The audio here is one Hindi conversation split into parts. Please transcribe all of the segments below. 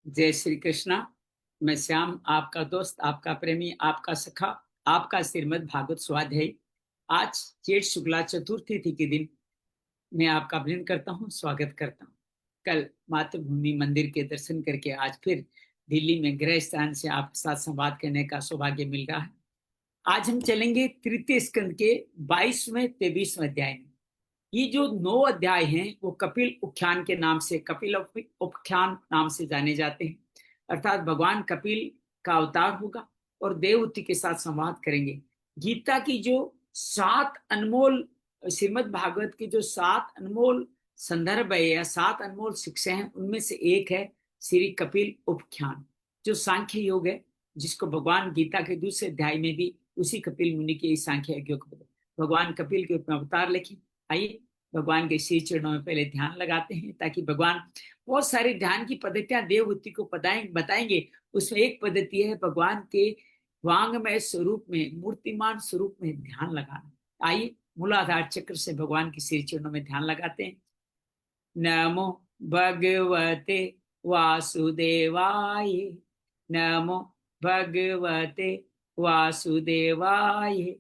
जय श्री कृष्णा। मैं श्याम, आपका दोस्त, आपका प्रेमी, आपका सखा, आपका श्रीमद् भागवत स्वाध्याय। आज जेठ शुक्ला चतुर्थी तिथि के दिन मैं आपका अभिनंदन करता हूँ, स्वागत करता हूँ। कल मातृभूमि मंदिर के दर्शन करके आज फिर दिल्ली में गृह स्थान से आपके साथ संवाद करने का सौभाग्य मिल रहा है। आज हम चलेंगे तृतीय स्कंद के 22वें 23वें अध्याय में। ये जो 9 अध्याय हैं वो कपिल उपाख्यान के नाम से, कपिल उपाख्यान नाम से जाने जाते हैं। अर्थात भगवान कपिल का अवतार होगा और देवहूति के साथ संवाद करेंगे। गीता की जो 7 अनमोल, श्रीमद् भागवत की जो 7 अनमोल संदर्भ है या 7 अनमोल शिक्षा हैं, उनमें से एक है श्री कपिल उपाख्यान, जो सांख्य योग है, जिसको भगवान गीता के दूसरे अध्याय में भी उसी कपिल मुनि के सांख्य योग को भगवान कपिल के रूप में अवतार लिखे। आइए भगवान के श्री चरणों में पहले ध्यान लगाते हैं, ताकि भगवान बहुत सारी ध्यान की पद्धतियां देवहूति को बताएंगे। उसमें एक पद्धति है भगवान के वांगमय स्वरूप में, मूर्तिमान स्वरूप में ध्यान लगाना। आइए मूलाधार चक्र से भगवान के श्री चरणों में ध्यान लगाते हैं। नमो भगवते वासुदेवाय, नमो भगवते वासुदेवाय,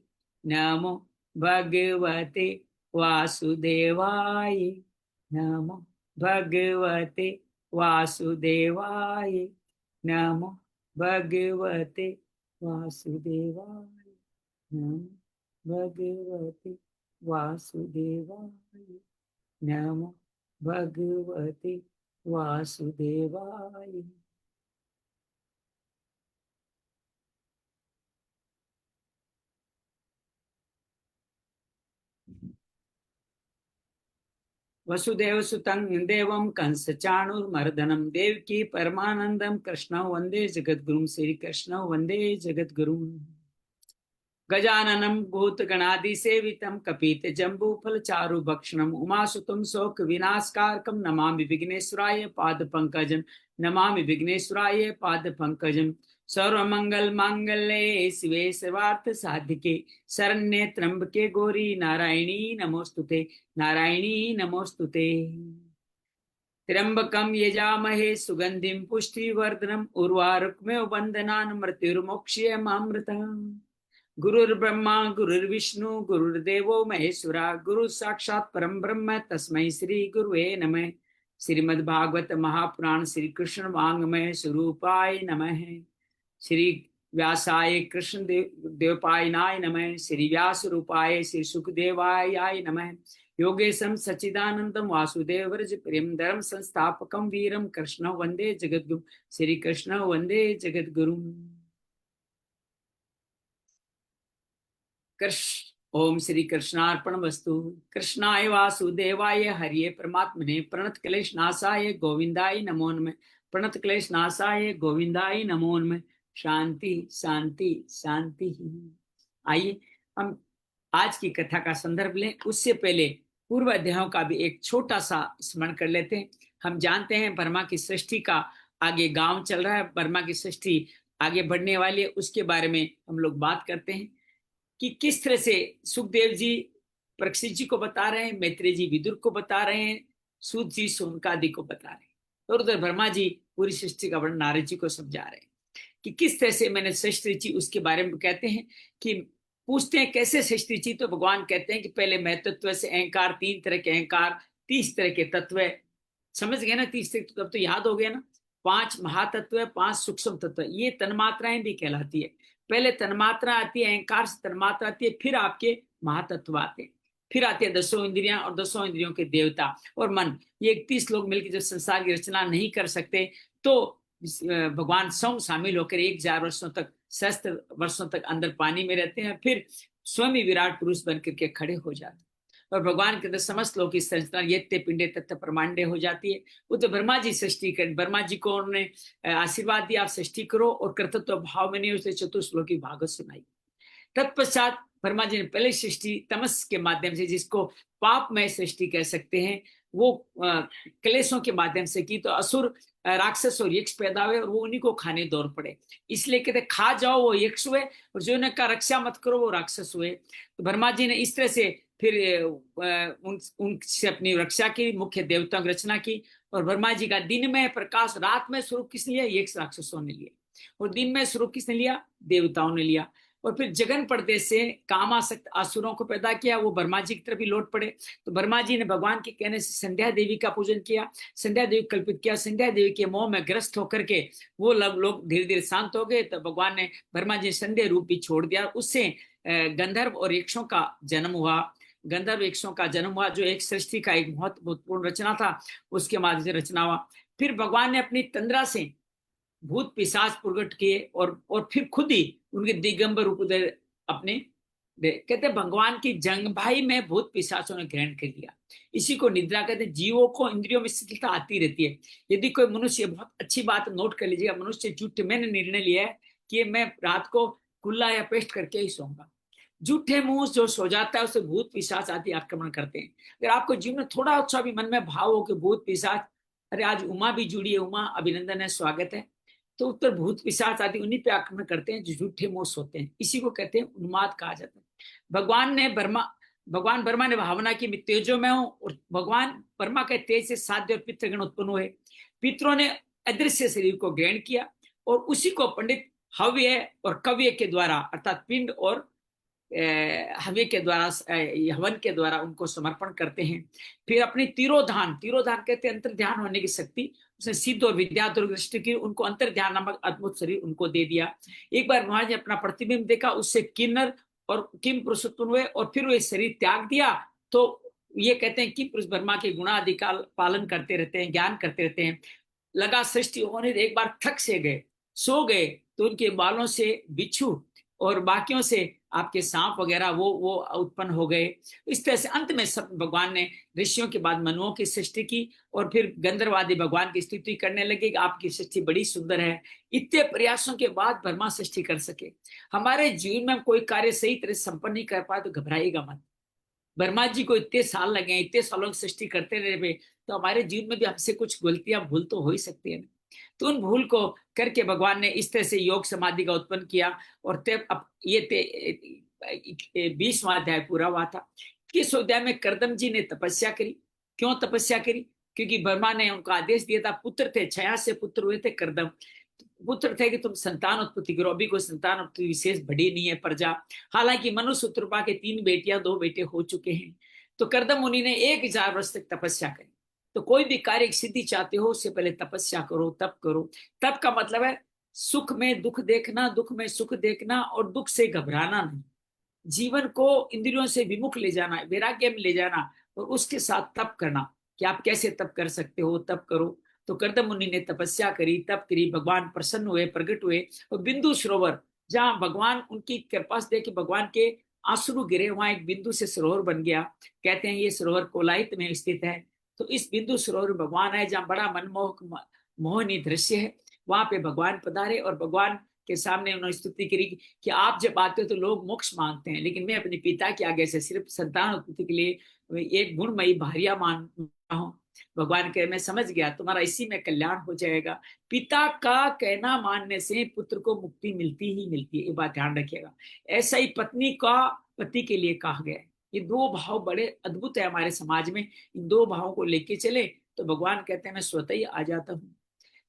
नमो भगवते वासुदेवाय, नमो भगवते वासुदेवाय, नमो भगवते वासुदेवाय, नमो भगवते वासुदेवाय, नमो भगवते वासुदेवाय। वसुदेव सुतं देवं कंस चाणूरमर्दनं देवकी परमानंदं कृष्ण वंदे जगद्गुरुं। श्री कृष्ण वंदे जगद्गुरुं। गजाननं भूतगणादि सेवितं कपीत जम्बूफल चारु भक्षणं उमासुतं शोक विनाशकारकं नमामि विघ्नेश्वराय पाद पंकजं, नमामि विघ्नेश्वराय पाद पंकजं। सर्वमंगल मांगल्ये शिवे सर्वार्थ साधिके शरण्ये त्र्यंबके गौरी नारायणी नमोस्तुते, नारायणी नमोस्तुते। त्र्यंबकं यजामहे सुगंधिं पुष्टिवर्धनम् उर्वारुकमेव बन्धनान् मृत्युर्मोक्षयमामृतम्। गुरुर्ब्रह्मा गुरुर्विष्णु गुरुर्देवो महेश्वरा, गुरु साक्षात् परम ब्रह्म तस्मै श्री गुरुवे नमः। श्रीमद्भागवत महापुराण श्री कृष्ण वांग्मय स्वरूपाय नमः। श्री व्यासाय कृष्ण देवपायनाय नमः। श्री व्यास रूपाय श्री सुखदेवाय नमः। योगेशं सच्चिदानंदं वासुदेव व्रज प्रेमधरं संस्थापकं वीरं कृष्ण वंदे जगद्गुरुं। श्री कृष्ण वंदे जगद्गुरुं। कृष्ण ओम श्री कृष्णार्पण वस्तु। कृष्णाय वासुदेवाय हरिये परमात्मने प्रणत क्लेश नाशाय गोविंदाय नमो नमः। प्रणत क्लेश नाशाय गोविंदाय नमो नमः। शांति शांति शांति। आइए हम आज की कथा का संदर्भ लें। उससे पहले पूर्व अध्यायों का भी एक छोटा सा स्मरण कर लेते हैं। हम जानते हैं ब्रह्मा की सृष्टि का आगे गांव चल रहा है, ब्रह्मा की सृष्टि आगे बढ़ने वाली है, उसके बारे में हम लोग बात करते हैं कि किस तरह से सुखदेव जी परीक्षित जी को बता रहे हैं, मैत्रेय जी विदुर को बता रहे हैं, सूत जी शौनकादि को बता रहे हैं, और उधर ब्रह्मा जी पूरी सृष्टि का वर्णन नारद जी को समझा रहे हैं कि किस तरह से मैंने सृष्टि रची। उसके बारे में कहते हैं कि पूछते हैं कैसे सृष्टि रची, तो भगवान कहते हैं कि पहले महतत्व से अहंकार, 3 तरह के अहंकार, 30 तरह के तत्व। समझ गए ना? 30 तरह के तत्व तो याद हो गया ना? 5 महातत्व, 5 सूक्ष्म तत्व, ये तन्मात्राएं भी कहलाती है। पहले तन्मात्रा आती है, अहंकार से तन्मात्रा आती है, फिर आपके महातत्व आते हैं, फिर आते हैं 10 इंद्रियां और 10 इंद्रियों के देवता और मन। ये 31 लोग मिलकर जब संसार की रचना नहीं कर सकते तो भगवान स्वयं शामिल होकर 1000 वर्षों तक, सहस्त्र वर्षों तक अंदर पानी में रहते हैं, फिर स्वयं ही विराट पुरुष बन करके खड़े हो जाते हैं और भगवान के अंदर समस्त लोग की संरचना यत्ते पिंडे तत्व प्रमांडे हो जाती है। वो तो ब्रह्मा जी सृष्टि कर, ब्रह्मा जी को उन्होंने आशीर्वाद दिया आप सृष्टि करो, और कर्तृत्व भाव में नहीं उसने चतुर्श्लोकी भागवत सुनाई। तत्पश्चात ब्रह्मा जी ने पहले सृष्टि तमस के माध्यम से, जिसको पापमय सृष्टि कह सकते हैं, वो क्लेशों के माध्यम से की, तो असुर राक्षस और यक्ष पैदा हुए और वो उन्हीं को खाने दौड़ पड़े। इसलिए कहते खा जाओ वो यक्ष हुए, और जो ने कहा रक्षा मत करो वो राक्षस हुए। तो ब्रह्मा जी ने इस तरह से फिर उनसे अपनी रक्षा की, मुख्य देवताओं की रचना की। और ब्रह्मा जी का दिन में प्रकाश, रात में स्वरूप किसने लिया? एक राक्षसों ने लिया। और दिन में स्वरूप किसने लिया? देवताओं ने लिया। और फिर जगन प्रदेश से कामासक्त असुरों को पैदा किया, वो ब्रह्मा जी की तरफ ही लौट पड़े। तो ब्रह्मा जी ने भगवान के कहने से संध्या देवी का पूजन किया, संध्या देवी कल्पित किया। संध्या देवी के मोह में ग्रस्त होकर के वो लोग धीरे धीरे शांत हो गए। तो भगवान ने, ब्रह्मा जी ने संध्या रूप भी छोड़ दिया। उससे गंधर्व और यक्षों का जन्म हुआ। गंधर्व यक्षों का जन्म हुआ, जो एक सृष्टि का एक महत्वपूर्ण रचना था, उसके माध्यम से रचना हुआ। फिर भगवान ने अपनी तंद्रा से भूत पिशाच प्रकट किए, और फिर खुद ही उनके दिगंबर रूप अपने कहते भगवान की जंग भाई में भूत पिशाचों ने ग्रहण कर लिया। इसी को निद्रा कहते हैं। जीवों को इंद्रियों में शिथिलता आती रहती है। यदि कोई मनुष्य, बहुत अच्छी बात नोट कर लीजिएगा, मनुष्य झूठे, मैंने निर्णय लिया है कि मैं रात को कुल्ला या पेस्ट करके ही सोऊंगा। झूठे मुंह जो सो जाता है उसे भूत पिशाच आदि आक्रमण करते हैं। अगर आपको जीवन में थोड़ा अच्छा भी मन में भाव हो कि भूत पिशाच, अरे आज उमा भी जुड़ी है, उमा अभिनंदन है, स्वागत है, तो उत्तर भूत पिशाच आदि उन्हीं पे आक्रमण करते हैं जो झूठे मुंह सोते हैं। इसी को कहते हैं उन्माद कहा जाता है। भगवान ब्रह्मा ने भावना की, मैं तेजो में हूं, और भगवान ब्रह्मा के तेज से साध्य और पितृगण उत्पन्न हुए। पितरों ने अदृश्य शरीर को ग्रहण किया, और उसी को पंडित हव्य और कव्य के द्वारा, अर्थात पिंड और हव्य के द्वारा, हवन के द्वारा उनको समर्पण करते हैं। फिर अपनी तिरोधान, तिरोधान कहते हैं अंतर ध्यान होने की शक्ति, उसने सिद्ध और विद्या दृष्टि की, उनको अंतर ध्यान नामक अद्भुत शरीर उनको दे दिया। एक बार महाराज ने अपना प्रतिबिंब देखा, उससे किन्नर और किम पुरुष उत्पन्न हुए, और फिर वो शरीर त्याग दिया। तो ये कहते हैं कि पुरुष ब्रह्मा के गुणादि का पालन करते रहते हैं, ज्ञान करते रहते हैं। लगा सृष्टि होने, एक बार थक से गए, सो गए, तो उनके बालों से बिच्छू और बाकियों से आपके सांप वगैरह वो उत्पन्न हो गए। इस तरह से अंत में सब भगवान ने ऋषियों के बाद मनुओं की सृष्टि की, और फिर गंधर्वादी भगवान की स्तुति करने लगे कि आपकी सृष्टि बड़ी सुंदर है। इतने प्रयासों के बाद ब्रह्मा सृष्टि कर सके। हमारे जीवन में कोई कार्य सही तरह से संपन्न नहीं कर पाए तो घबराइएगा मत। ब्रह्मा जी को इतने साल लगे, इतने सालों की सृष्टि करते रहे, तो हमारे जीवन में भी हमसे कुछ गलतियां, भूल तो हो ही सकती है। तो उन भूल को करके भगवान ने इस तरह से योग समाधि का उत्पन्न किया। और तब अब ये 20वां अध्याय पूरा हुआ था। किस अध्याय में करदम जी ने तपस्या करी। क्यों तपस्या करी? क्योंकि ब्रह्मा ने उनको आदेश दिया था, पुत्र थे, 86 पुत्र हुए थे करदम, पुत्र थे कि तुम संतान उत्पत्ति करो। अभी कोई संतान उत्पत्ति विशेष बड़ी नहीं है प्रजा। हालांकि मनुष्य उत्तरपा के 3 बेटियां 2 बेटे हो चुके हैं। तो करदम मुनि ने 1000 वर्ष तक तपस्या करी। तो कोई भी कार्य की सिद्धि चाहते हो, उससे पहले तपस्या करो, तप करो। तप का मतलब है सुख में दुख देखना, दुख में सुख देखना, और दुख से घबराना नहीं। जीवन को इंद्रियों से विमुख ले जाना, वैराग्य में ले जाना, और उसके साथ तप करना कि आप कैसे तप कर सकते हो, तप करो। तो करदम मुनि ने तपस्या करी, तप करी, भगवान प्रसन्न हुए, प्रकट हुए। और बिंदु सरोवर, जहां भगवान उनकी कृपा से देखे भगवान के आंसू गिरे, वहां एक बिंदु से सरोवर बन गया। कहते हैं ये सरोवर कोलायत में स्थित है। तो इस बिंदु सरोवर में भगवान है, जहाँ बड़ा मनमोहक मोहनीय दृश्य है। वहां पे भगवान पधारे, और भगवान के सामने उन्होंने स्तुति करी कि आप जब आते हो तो लोग मोक्ष मांगते हैं, लेकिन मैं अपने पिता के आगे से सिर्फ संतान उत्पत्ति के लिए एक गुणमयी भारिया मांगता हूँ। भगवान कहे मैं समझ गया, तुम्हारा इसी में कल्याण हो जाएगा। पिता का कहना मानने से पुत्र को मुक्ति मिलती ही मिलती है, ये बात ध्यान रखिएगा। ऐसा ही पत्नी का पति के लिए कहा गया है। ये 2 भाव बड़े अद्भुत है हमारे समाज में। इन 2 भावों को लेके चले तो भगवान कहते हैं मैं स्वतः ही आ जाता हूँ।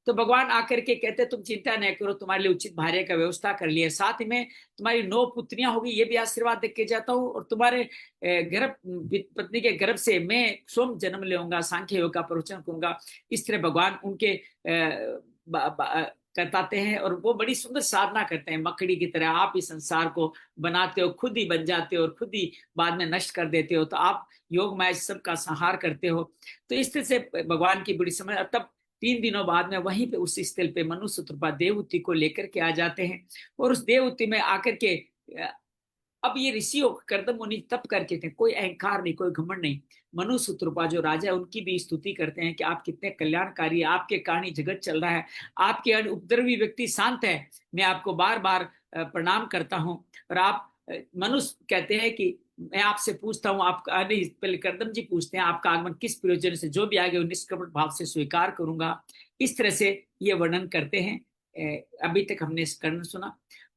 तो भगवान आकर के कहते तुम चिंता न करो, तुम्हारे लिए उचित भार्य का व्यवस्था कर लिया, साथ ही में तुम्हारी 9 पुत्रियां होगी, ये भी आशीर्वाद देख के जाता हूँ। और तुम्हारे गर्भ पत्नी के गर्भ से मैं स्वयं जन्म लेऊंगा, सांख्य योग का प्रवचन करूंगा। इस तरह भगवान उनके करताते हैं, और वो बड़ी सुंदर साधना करते हैं। मकड़ी की तरह आप इस संसार को बनाते हो, खुद ही बन जाते हो, और खुद ही बाद में नष्ट कर देते हो। तो आप योग माया सबका संहार करते हो। तो इस तरह से भगवान की बड़ी समझ। तब 3 दिनों बाद में वहीं पे उस स्थल पे मनुष्य उत्तरपा देवउति को लेकर के आ जाते हैं। और उस देवउति में आकर के अब ये ऋषि करदम मुनि तप करके थे, कोई अहंकार नहीं, कोई घमंड नहीं। मनुष्य उत्तरपा जो राजा है उनकी भी स्तुति करते हैं कि आप कितने कल्याणकारी, आपके कारण ही जगत चल रहा है, आपके उपद्रवी व्यक्ति शांत है, मैं आपको बार बार प्रणाम करता हूँ। और आप मनुष्य कहते हैं कि मैं आपसे पूछता हूँ, आप नहीं, पहले करदम जी पूछते हैं आपका आगमन किस प्रयोजन से, जो भी आगे निष्कपट भाव से स्वीकार करूंगा। इस तरह से ये वर्णन करते हैं। अभी तक हमने इस कर्ण सुना।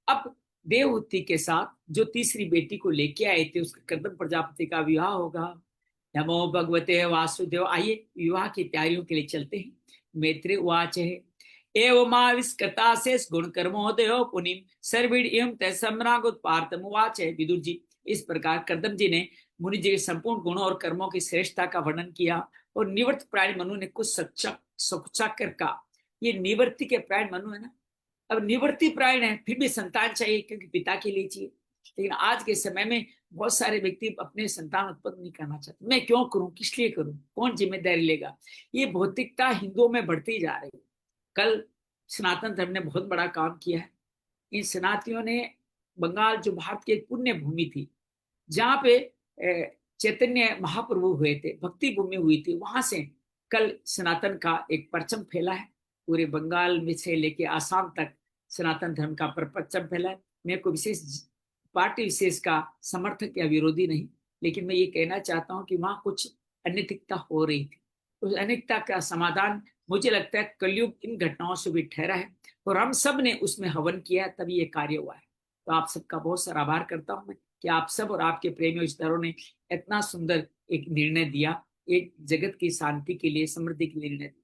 अब देवहूति के साथ जो तीसरी बेटी को लेके आए थे, उसका कर्दम प्रजापति का विवाह होगा। नमो भगवते वासुदेव। आइए विवाह की तैयारियों के लिए चलते हैं। मैत्री उवाच है एवमाविष्कृता से गुण कर्मोदयो पुनिम सर्विड एवं तैसम्रागुत पार्थम उवाच है। विदुर जी, इस प्रकार कर्दम जी ने मुनि जी के संपूर्ण गुणों और कर्मों की श्रेष्ठता का वर्णन किया। और निवृत्त प्राणी मनु ने कुछ सचाकर का, ये निवृत्ति के प्राणी मनु है ना, अब निवृत्ति प्राण है, फिर भी संतान चाहिए क्योंकि पिता के लिए चाहिए। लेकिन आज के समय में बहुत सारे व्यक्ति अपने संतान उत्पन्न नहीं करना चाहते। मैं क्यों करूं, किस लिए करूं, कौन जिम्मेदारी लेगा। ये भौतिकता हिंदुओं में बढ़ती जा रही है। कल सनातन धर्म ने बहुत बड़ा काम किया है। इन सनातनियों ने बंगाल, जो भारत की एक पुण्य भूमि थी, जहाँ पे चैतन्य महाप्रभु हुए थे, भक्ति भूमि हुई थी, वहां से कल सनातन का एक परचम फैला है। पूरे बंगाल में से लेके आसाम तक सनातन धर्म का परचम फैला है। मैं कोई विशेष पार्टी विशेष का समर्थक या विरोधी नहीं, लेकिन मैं ये कहना चाहता हूँ कि वहां कुछ अनैतिकता हो रही थी। उस अनैतिकता का समाधान मुझे लगता है कलयुग इन घटनाओं से भी ठहरा है, और हम सब ने उसमें हवन किया, तभी ये कार्य हुआ है। तो आप सबका बहुत सारा आभार करता हूँ मैं कि आप सब और आपके प्रेमी रिश्तेदारों ने इतना सुंदर एक निर्णय दिया, एक जगत की शांति के लिए, समृद्धि के लिए निर्णय दिया।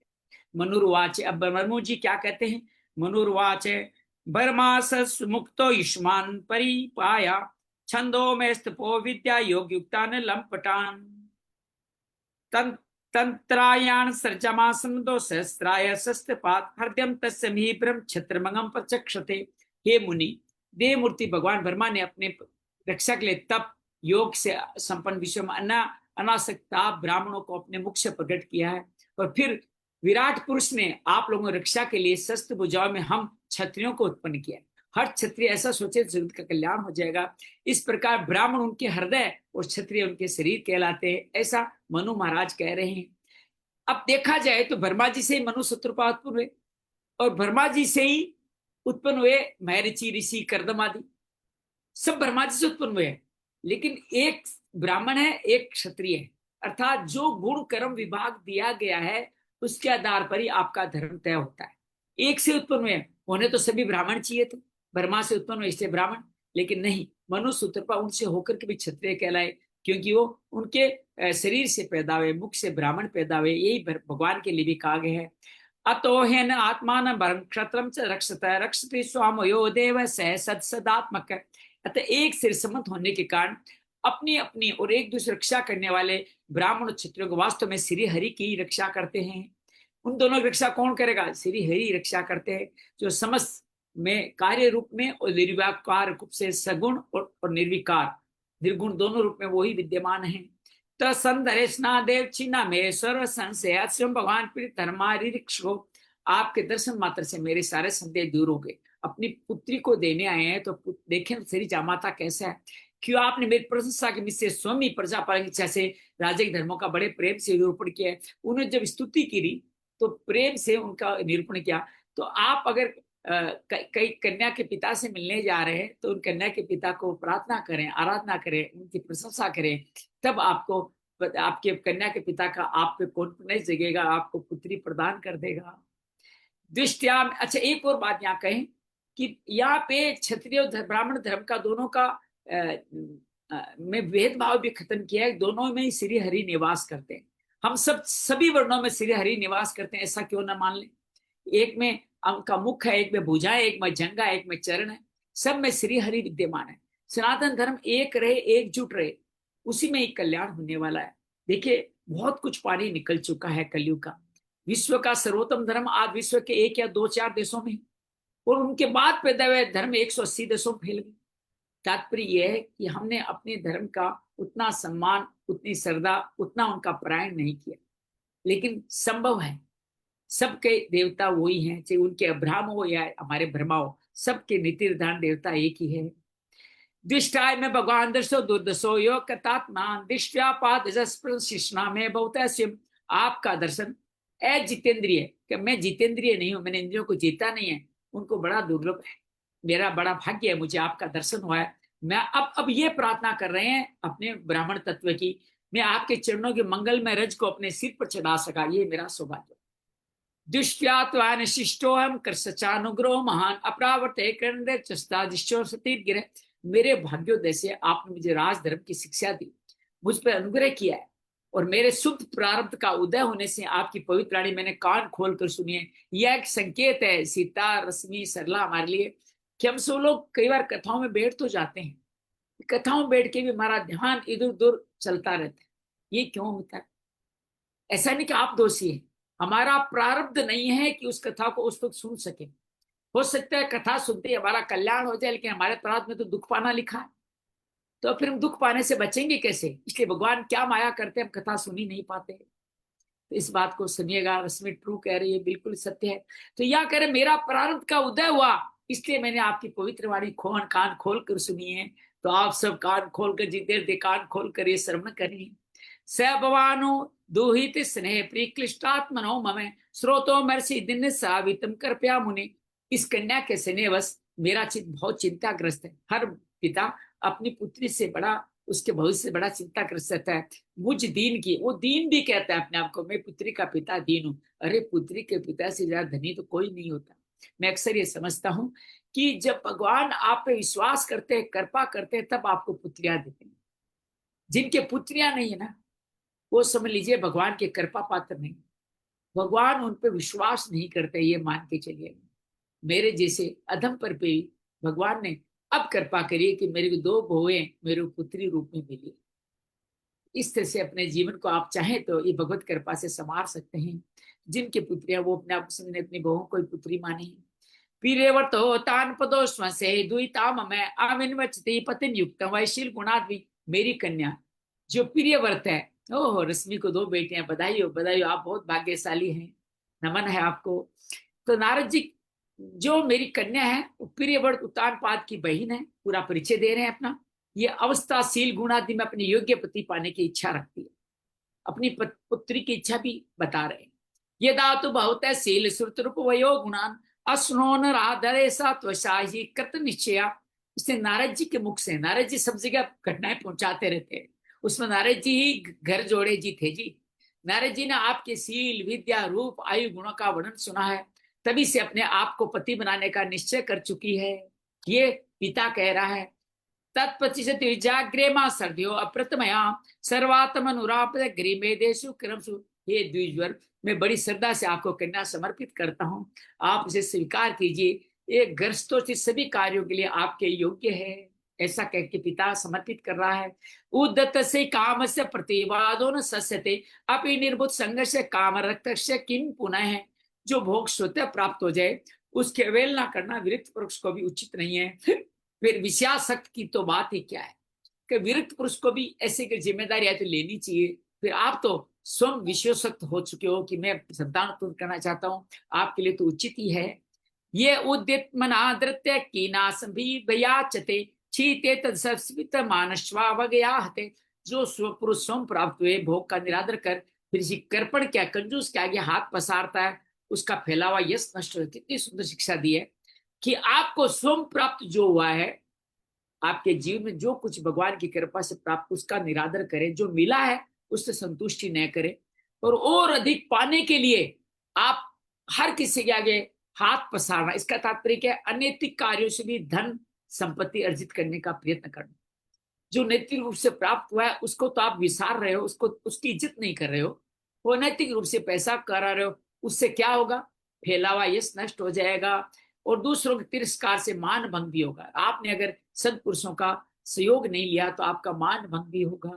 मनुर्वाच। अब मनु जी क्या कहते हैं? मनुर्वाच बर्मास मुक्तो युष्मान परिपाया छंदो में स्तपो विद्या योग युक्तान लंपटान तंत्रायाण सर्जमासन दो सहस्त्राय शस्त्रपात हृदयम तस्य मीब्रम छत्रमंगम प्रचक्षते। हे मुनि, देव मूर्ति भगवान ब्रह्मा ने अपने रक्षा के लिए तप योग से संपन्न विश्व में अनासक्ता ब्राह्मणों को अपने मुख से प्रकट किया है। और फिर विराट पुरुष ने आप लोगों की रक्षा के लिए शस्त्र भुजाओं में हम क्षत्रियों को उत्पन्न किया। हर क्षत्रिय ऐसा सोचे जगत का कल्याण हो जाएगा। इस प्रकार ब्राह्मण उनके हृदय और क्षत्रिय उनके शरीर कहलाते हैं, ऐसा मनु महाराज कह रहे हैं। अब देखा जाए तो ब्रह्मा जी से ही मनु शत्रुपा उत्पन्न हुए, और ब्रह्मा जी से ही उत्पन्न हुए महर्षि, ऋषि, कर्दम आदि, सब ब्रह्मा जी से उत्पन्न हुए। लेकिन एक ब्राह्मण है, एक क्षत्रिय है, अर्थात जो गुण कर्म विभाग दिया गया है उसके आधार पर ही आपका धर्म तय होता है। एक से उत्पन्न हुए, उन्हें तो सभी ब्राह्मण चाहिए थे, ब्रह्मा से उत्पन्न हुए इसलिए ब्राह्मण, लेकिन नहीं, मनु सूत्रपा उनसे होकर के भी क्षत्रिय कहलाए, क्योंकि वो उनके शरीर से पैदा हुए, मुख से ब्राह्मण पैदा हुए। यही भगवान के लिए भी कहा गया है। अतो हेन आत्मान क्षत्रम च रक्षते रक्षते स्वामयो देव सह सदात्मक। अतः एक सिर सम्मत होने के कारण अपनी अपनी और एक दूसरे रक्षा करने वाले ब्राह्मण क्षत्रियों को वास्तव में श्री हरि की रक्षा करते हैं। उन दोनों की रक्षा कौन करेगा? श्री हरि रक्षा करते हैं, जो समस्त में कार्य रूप में और निर्विकार रूप से सगुण और निर्विकार निर्गुण दोनों रूप में वही विद्यमान है। तंदरेशना देव चिन्ना में सर्व संशय भगवान प्रीत धर्मारिक्षो। आपके दर्शन मात्र से मेरे सारे संदेह दूर हो गए। अपनी पुत्री को देने आए हैं तो देखें श्री जामाता कैसा है, क्यों आपने मेरी प्रशंसा की मुझसे स्वामी प्रजापालक इच्छा से राजक धर्मों का बड़े प्रेम से निरूपण किया है। उन्होंने जब स्तुति की तो प्रेम से उनका निरूपण किया। तो आप अगर कई कन्या के पिता से मिलने जा रहे हैं तो उन कन्या के पिता को प्रार्थना करें, आराधना करें, उनकी प्रशंसा करें, तब आपको आपके कन्या के पिता का आप पे कॉन्फिडेंस जगेगा, आपको पुत्री प्रदान कर देगा। दृष्टिया। अच्छा, एक और बात यहाँ कहें कि यहाँ पे क्षत्रिय और ब्राह्मण धर्म का दोनों का में भेदभाव भी खत्म किया है। दोनों में ही श्री हरि निवास करते हैं। हम सब सभी वर्णों में श्री हरि निवास करते हैं, ऐसा क्यों ना मान लें। एक में उनका मुख है, एक में भुजा है, एक में जंगा है, एक में चरण है, सब में श्री हरि विद्यमान है। सनातन धर्म एक रहे, एकजुट रहे, उसी में एक कल्याण होने वाला है। देखिए बहुत कुछ पानी निकल चुका है कलयुग का। विश्व का सर्वोत्तम धर्म आज विश्व के 1 या 2-4 देशों में, और उनके बाद पैदा हुए धर्म 180 देशों में फैल गए। तात्पर्य यह है कि हमने अपने धर्म का उतना सम्मान, उतनी श्रद्धा, उतना उनका प्रायण नहीं किया। लेकिन संभव है, सबके देवता वही हैं, चाहे उनके अब्राह्म हो या हमारे ब्रह्मा हो, सबके नीति निर्धारण देवता एक ही है। दृष्टाय में भगवान दर्शो दुर्दशो योग कतात्मान दृष्टापाद शिष्णा में बहुत। आपका दर्शन जितेंद्रिय, कि मैं जितेंद्रिय नहीं हूं, मैंने इंद्रियों को जीता नहीं है, उनको बड़ा दुर्लभ है। मेरा बड़ा भाग्य है, मुझे आपका दर्शन हुआ है। मैं अब ये प्रार्थना कर रहे हैं अपने ब्राह्मण तत्व की, मैं आपके चरणों के मंगल में रज को अपने सिर पर चढ़ा सका, ये मेरा सौभाग्य। दुष्प्यात्वान शिष्टोहम कृष्णानुग्रह महान अपरावर्ते करंदे चस्ता दिश्चो सतीर गिरे। मेरे भाग्योदय से आपने मुझे राजधर्म की शिक्षा दी, मुझ पर अनुग्रह किया है, और मेरे शुभ प्रारब्ध का उदय होने से आपकी पवित्र वाणी मैंने कान खोल कर सुनी है। यह एक संकेत है सीता रश्मि सरला हमारे लिए, कि हम सब लोग कई बार कथाओं में बैठ तो जाते हैं, कथाओं में बैठ के भी हमारा ध्यान इधर उधर चलता रहता है। ये क्यों होता है? ऐसा नहीं कि आप दोषी हैं, हमारा प्रारब्ध नहीं है कि उस कथा को उस वक्त सुन सके। हो सकता है कथा सुनते ही हमारा कल्याण हो जाए, लेकिन हमारे प्रारब्ध में तो दुख पाना लिखा है, तो फिर हम दुख पाने से बचेंगे कैसे? इसलिए भगवान क्या माया करते हैं, हम कथा सुन ही नहीं पाते। तो इस बात को सुनिएगा, रश्मि ट्रू कह रही है, बिल्कुल सत्य है। तो यह कह रहे मेरा प्रारब्ध का उदय हुआ, इसलिए मैंने आपकी पवित्र वाणी कान खोल कर सुनी है। तो आप सब कान खोल कर, जितने देर कान खोल कर ये श्रवण करिए। स भवानो दुहित स्नेह प्रीक्लिष्टात्मनो ममे स्रोतो मर्षि दिन सावितम कृपया मुनि। इस कन्या के स्नेहवश मेरा चित्त बहुत चिंताग्रस्त है। हर पिता अपनी पुत्री से बड़ा, उसके भविष्य से बड़ा चिंताग्रस्त रहता है। मुझ दीन की, वो दीन भी कहता है अपने आप को, मैं पुत्री का पिता दीन हूं। अरे पुत्री के पिता से ज्यादा धनी तो कोई नहीं होता। मैं अक्सर ये समझता हूँ कि जब भगवान आप पे विश्वास करते हैं, कृपा करते हैं, तब आपको पुत्रियां देते हैं। जिनके पुत्रियां नहीं है ना, वो समझ लीजिए भगवान के कृपा पात्र नहीं। भगवान उन पे विश्वास नहीं करते, ये मान के चलिए। मेरे जैसे अधम पर भी भगवान ने अब कृपा करिए कि मेरे को 2 बहुएं मेरे को पुत्री रूप में मिली। इस तरह से अपने जीवन को आप चाहें तो ये भगवत कृपा से संवार सकते हैं। जिनके पुत्रियां, वो अपने आप ने अपनी बहुओं को पुत्री मानी। पीरेवर्तो तान पदो स्वसे दुईताम में आविन्वचति पतिम युक्त वैशील गुणाद्वी। मेरी कन्या जो प्रियव्रत है, ओह रश्मि को 2 बेटियां, बधाई हो बधाई हो, आप बहुत भाग्यशाली हैं, नमन है आपको। तो नारद जी जो मेरी कन्या है वो प्रियव्रत उत्तानपाद की बहन है, पूरा परिचय दे रहे हैं अपना। ये अवस्थाशील गुणादि में अपने योग्य पति पाने की इच्छा रखती है, अपनी पुत्री की इच्छा भी बता रहे हैं। ये धातु बहुत है शील श्रुत रूप वयो गुणान अश्नोन राधरे सात्वशाही कृत निश्चया। इसने नारद जी के मुख से, नारद जी सब जगह घटनाएं पहुंचाते रहते हैं, उसमें नारद जी ही घर जोड़े जी थे जी। नारद जी ने आपके शील विद्या रूप आयु गुणों का वर्णन सुना है, तभी से अपने आप को पति बनाने का निश्चय कर चुकी है। ये पिता कह रहा है। तत्पचिशत विजाग्रे मां सर्दियो अप्रतमया सर्वात्मनुराप ग्रीमेदेशु क्रमसु। हे द्विजवर, मैं बड़ी श्रद्धा से आपको कन्या समर्पित करता हूँ, आप इसे स्वीकार कीजिए। ये ग्रस्तोचित सभी कार्यों के लिए आपके योग्य है, ऐसा कह के पिता समर्पित कर रहा है। उद्दत से काम से प्रतिवादो न सस्यते अपि निर्बुद्ध संघर्ष काम रक्त किम पुनः है। जो भोग स्वतः प्राप्त हो जाए उसके अवहेलना करना विरक्त पुरुष को भी उचित नहीं है। फिर विषयासक्त की तो बात ही क्या है, कि विरक्त पुरुष को भी ऐसे की जिम्मेदारी है तो लेनी चाहिए। फिर आप तो स्वयं विषयासक्त हो चुके हो कि मैं संतान उत्पन्न करना चाहता हूँ, आपके लिए तो उचित ही है। ये उद्यत मनादृत्य कीनासं भी भयाचते छीते तत्सवित मानश्वावगया हते। जो स्वपुरुष स्वयं प्राप्त हुए भोग का निरादर कर फिर इसी कर्पण क्या, कंजूस के आगे हाथ पसारता है, उसका फैला हुआ यश नष्ट हो। कितनी सुंदर शिक्षा दी है कि आपको स्वयं प्राप्त जो हुआ है, आपके जीवन में जो कुछ भगवान की कृपा से प्राप्त, उसका निरादर करें। जो मिला है उससे संतुष्टि न करें, और अधिक पाने के लिए आप हर किसी के आगे हाथ पसारना। इसका तात्पर्य क्या है? अनैतिक कार्यों से भी धन संपत्ति अर्जित करने का प्रयत्न करना। जो नैतिक रूप से प्राप्त हुआ है उसको तो आप विसार रहे हो, उसको उसकी इज्जत नहीं कर रहे हो। वो नैतिक रूप से पैसा करा रहे हो, उससे क्या होगा? फैला हुआ यश नष्ट हो जाएगा, और दूसरों के तिरस्कार से मान भंग भी होगा। आपने अगर सत्पुरुषों का सहयोग नहीं लिया तो आपका मान भंग भी होगा।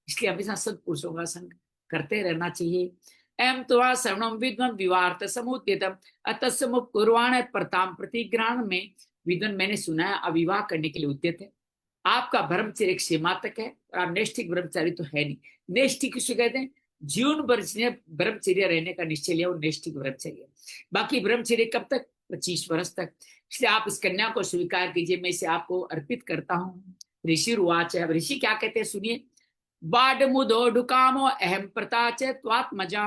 इसलिए हमेशा सत्पुरुषों का संग करते रहना चाहिए। एम तो श्रवणम विद्वन विवार्थ समुद्यतम अतस्म कुर्वाण प्रताम प्रतिग्रहण में। विद्वन मैंने सुना है अविवाह करने के लिए उद्यत है। आपका ब्रह्मचर्य एक सीमा तक है, और आप नैष्ठिक ब्रह्मचारी तो है नहीं। नैष्ठिक किसको कहते हैं? जीवन भर जिसने ब्रह्मचर्य रहने का निश्चय लिया वो नैष्ठिक ब्रह्मचर्य। बाकी ब्रह्मचर्य कब तक? 25 वर्ष तक। इसलिए आप इस कन्या को स्वीकार कीजिए, मैं इसे आपको अर्पित करता हूँ। ऋषि रुवाच है, ऋषि क्या कहते हैं सुनिए। बाड मुदो डुकामो अहम प्रताच त्वात्मजा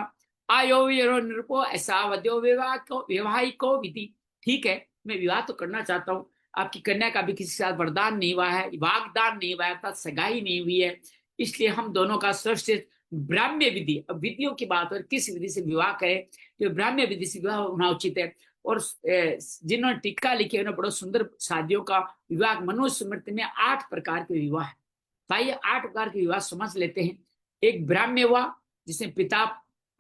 आयो वीरो नृपो ऐसा वद्यो विवाहिको विधि। ठीक है, मैं विवाह तो करना चाहता हूँ, आपकी कन्या का भी किसी के साथ वरदान नहीं हुआ है, वागदान नहीं हुआ है, सगाई नहीं हुई है, इसलिए हम दोनों का श्रेष्ठ ब्राह्म्य विधि, अब विधियों की बात हो, किस विधि से विवाह करे, तो ब्राह्म्य विधि से विवाह होना उचित है। और जिन्होंने टीका लिखे उन्होंने बड़ो सुंदर शादियों का विवाह, मनुस्मृति में 8 प्रकार के विवाह है। भाई 8 प्रकार के विवाह समझ लेते हैं। एक ब्राह्म्य विवाह, जिसमें पिता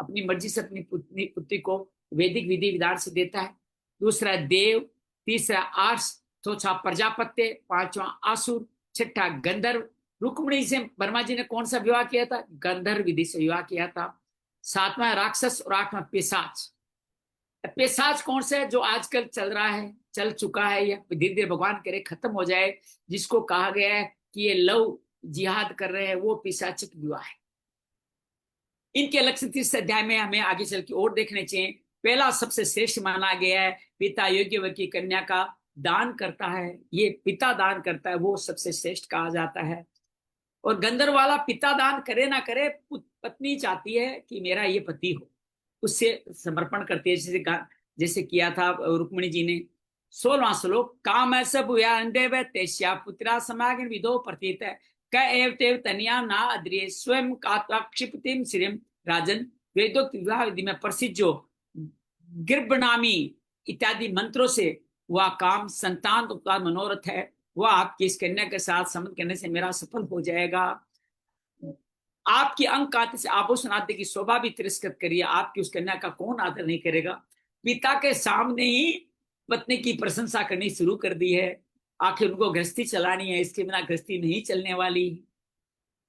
अपनी मर्जी से अपनी पुत्री पुत्री को वैदिक विधि विधान से देता है। दूसरा देव, तीसरा आर्ष, चौथा प्रजापत्य, पांचवा आसुर, छठा गंधर्व। रुक्मिणी से ब्रह्मा जी ने कौन सा विवाह किया था? गंधर्व विधि से विवाह किया था। सातवां राक्षस और आठवां पिशाच। पिशाच कौन सा है? जो आजकल चल रहा है, चल चुका है, या धीरे धीरे भगवान करे खत्म हो जाए, जिसको कहा गया है कि ये लव जिहाद कर रहे हैं, वो पिशाचिक विवाह है। इनके लक्षण 30 अध्याय में हमें आगे चल के और देखने चाहिए। पहला सबसे श्रेष्ठ माना गया है, पिता योग्य वर की कन्या का दान करता है, ये पिता दान करता है, वो सबसे श्रेष्ठ कहा जाता है। और गंधर्व वाला पिता दान करे ना करे, पत्नी चाहती है कि मेरा ये पति हो, उससे समर्पण करती है, जैसे जैसे किया था रुक्मिणी जी ने। 16वां श्लोक, काम ऐसा तेस्या पुत्रा समागन विदो प्रतीत है कैव तनिया ना अद्रिय स्वयं काक्षिपतिम श्रीम राजन। वेदोक्त विवाह विधि में प्रसिद्ध जो गर्भनामी इत्यादि मंत्रों से वह काम संतान का मनोरथ है, वह आपकी इस कन्या के साथ संबंध करने से मेरा सफल हो जाएगा। आपकी अंक आते से आभूषण आदि की शोभा भी तिरस्कृत करिए, आपकी उस कन्या का कौन आदर नहीं करेगा। पिता के सामने ही पत्नी की प्रशंसा करनी शुरू कर दी है, आखिर उनको गृहस्थी चलानी है, इसके बिना गृहस्थी नहीं चलने वाली।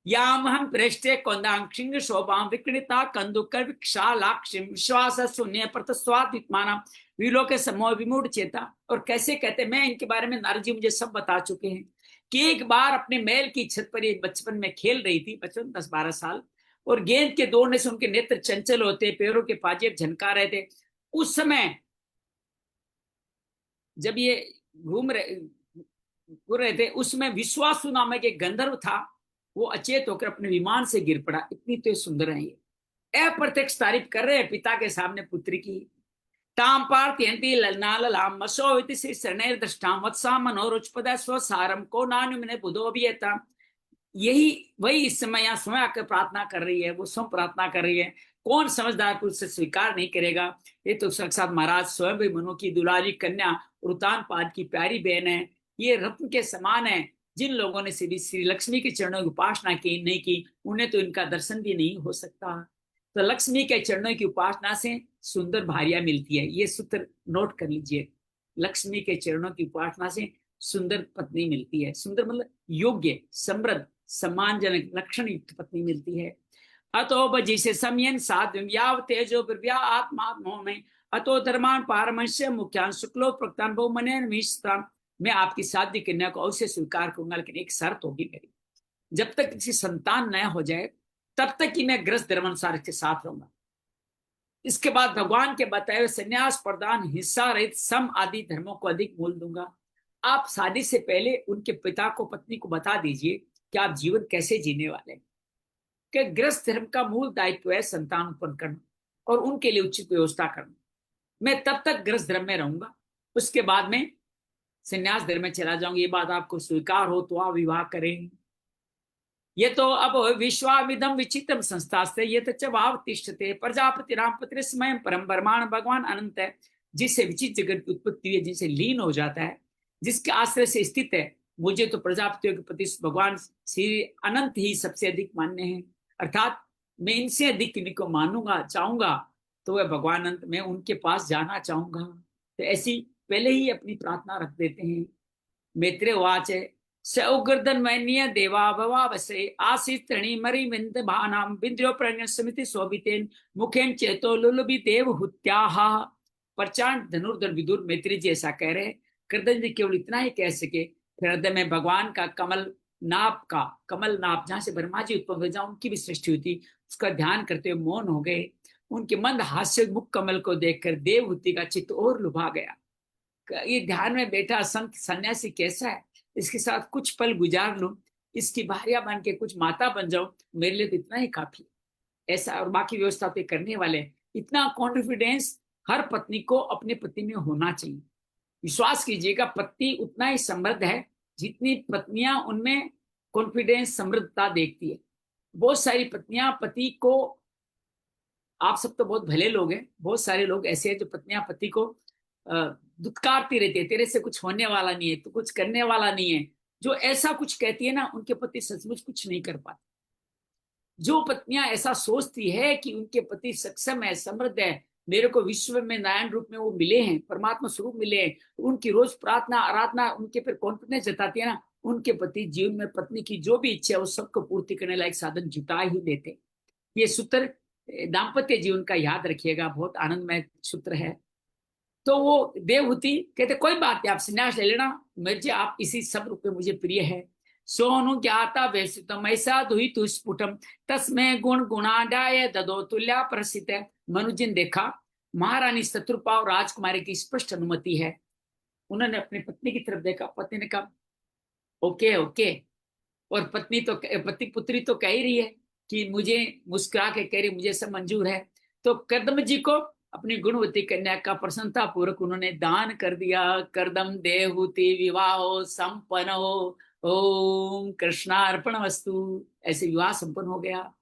याम हम पृष्ठे कौंदांक्षिंग शोभाम विकृता कंदुकर विक्षालाक्षिम विश्वास शून्य प्रतस्वात्माना विलोक समूह विमूढ़ चेता। और कैसे कहते, मैं इनके बारे में नारद जी मुझे सब बता चुके हैं कि एक बार अपने महल की छत पर ये बचपन में खेल रही थी, बचपन 10-12 साल, और गेंद के दौड़ने से उनके नेत्र चंचल होते, पैरों के पाजेब झनका रहे थे। उस समय जब ये घूम रहे थे, उसमें विश्वासु नामक एक गंधर्व था, वो अचेत होकर अपने विमान से गिर पड़ा। इतनी तो सुंदर है ये, अप्रत्यक्ष तारीफ कर रहे हैं पिता के सामने पुत्री की। ताम पार्थयन्ति ललनाललाम मसोविति श्री शरणैर दृष्टाम वत्सा मनोरुचपदा स्वसारम को नानुमने बुधो अभियता। यही वही इस समय यहाँ स्वयं आकर प्रार्थना कर रही है, वो स्वयं प्रार्थना कर रही है। कौन समझदार पुरुष से स्वीकार नहीं करेगा? ये तो साक्षात महाराज स्वयं भी मनु की दुलारी कन्या उत्तान पाद की प्यारी बहन है, ये रत्न के समान है। जिन लोगों ने श्री लक्ष्मी के चरणों की उपासना की नहीं की, उन्हें तो इनका दर्शन भी नहीं हो सकता। तो लक्ष्मी के चरणों की उपासना से सुंदर भार्या मिलती है, ये सूत्र नोट कर लीजिए। लक्ष्मी के चरणों की उपासना से सुंदर पत्नी मिलती है। सुंदर मतलब योग्य, समृद्ध, सम्मानजनक, लक्षण युक्त पत्नी मिलती है। अतो बजिसे समयन साध्वम याव तेजो ब्रव्या आत्मा में अतो धर्मान पारमश्य मुख्यान शुक्लो प्रक्तान बहुमने मिश्राम। मैं आपकी शादी कन्या को अवश्य स्वीकार करूंगा, लेकिन एक शर्त होगी मेरी, जब तक किसी संतान न हो जाए तब तक कि मैं ग्रस्त धर्मानुसार इसके साथ रहूंगा। इसके बाद भगवान के बताए हुए संन्यास प्रदान हिस्सा रहित सम आदि धर्मों को अधिक मूल दूंगा। आप शादी से पहले उनके पिता को, पत्नी को बता दीजिए कि आप जीवन कैसे जीने वाले हैं, कि गृहस्थ धर्म का मूल दायित्व है संतान उत्पन्न करना और उनके लिए उचित व्यवस्था करना। मैं तब तक गृहस्थ धर्म में रहूंगा, उसके बाद में संन्यास धर्म में चला जाऊंगा। ये बात आपको स्वीकार हो तो आप विवाह करें। ये तो अब विश्वामिदम विचित्रम संस्थास्ते ये तो भाव तिष्ठते प्रजापति राम पुत्र स्वयं परम ब्रह्मांड भगवान अनंत है, जिससे विचित्र जगत की उत्पत्ति हुई है, जिनसे लीन हो जाता है, जिसके आश्रय से स्थित है। मुझे तो प्रजापतियों के प्रति भगवान श्री अनंत ही सबसे अधिक मान्य है, अर्थात मैं इनसे अधिक किन्हीं को मानूंगा चाहूंगा तो वह भगवान अनंत, मैं उनके पास जाना चाहूंगा। तो ऐसी पहले ही अपनी प्रार्थना रख देते हैं। मैत्रेय वाच है सौगर्दन मैन्य देवा भवावसे आसीत तृणी मरी विंद भानाम बिंद्रो प्रणय समिति शोभितेन मुखेन चेतो लुलुबी देव हुत्याहा। प्रचांड धनुर्धर विदुर मैत्री जी ऐसा कह रहे। कृदन जी केवल इतना ही कह सके, फिर हृदय में भगवान का कमल नाप जहां से ब्रह्मा जी उत्पन्न हुए, जहां उनकी भी सृष्टि हुई थी, उसका ध्यान करते हुए मौन हो गए। उनके मंद हास्य मुख कमल को देखकर देवहूति का चित्त और लुभा गया। ये ध्यान में बैठा संत सन्यासी कैसा है, इसके साथ कुछ पल गुजार लूं, इसकी भार्या बन के कुछ माता बन जाऊं, मेरे लिए तो इतना ही काफी ऐसा। और बाकी व्यवस्था तो करने वाले। इतना कॉन्फिडेंस हर पत्नी को अपने पति में होना चाहिए। विश्वास कीजिएगा, पति उतना ही समृद्ध है जितनी पत्नियां उनमें कॉन्फिडेंस समृद्धता देखती है। बहुत सारी पत्नियां पति को, आप सब तो बहुत भले लोग हैं, बहुत सारे लोग ऐसे हैं जो पत्नियां पति को दुत्कारती रहती है, तेरे से कुछ होने वाला नहीं है, तू कुछ करने वाला नहीं है। जो ऐसा कुछ कहती है ना, उनके पति सचमुच कुछ नहीं कर पाते। जो पत्नियां ऐसा सोचती है कि उनके पति सक्षम है, समृद्ध है, मेरे को विश्व में नारायण रूप में वो मिले हैं, परमात्मा स्वरूप मिले हैं, तो उनकी रोज प्रार्थना आराधना उनके पर कॉन्फिडेंस जताती है ना, उनके पति जीवन में पत्नी की जो भी इच्छा है उस सबको पूर्ति करने लायक साधन जुटा ही लेते। ये सूत्र दाम्पत्य जीवन का याद रखिएगा, बहुत आनंदमय सूत्र है। तो वो देवहूति कहते कोई बात नहीं, आप संन्यास ले लेना, मुझे आप इसी सब रूप में मुझे प्रिय है। सोनु ज्ञाता व्यसितम ऐसा दुहि तु स्फुटम तस्में गुण गुणाडाय ददो तुल्या प्रसिद्ध है। मनुजिन देखा महारानी शत्रुपा और राजकुमारी की स्पष्ट अनुमति है। उन्होंने अपनी पत्नी की तरफ देखा, पत्नी ने कहा ओके ओके, और पत्नी तो पति पुत्री तो कह ही रही है कि मुझे, मुस्कुरा के कह रही मुझे सब मंजूर है। तो कर्दम जी को अपनी गुणवती कन्या का प्रसन्नता पूर्वक उन्होंने दान कर दिया। कर्दम देहूति विवाह संपन्न हो, ओम कृष्णार्पण वस्तु। ऐसे विवाह संपन्न हो गया।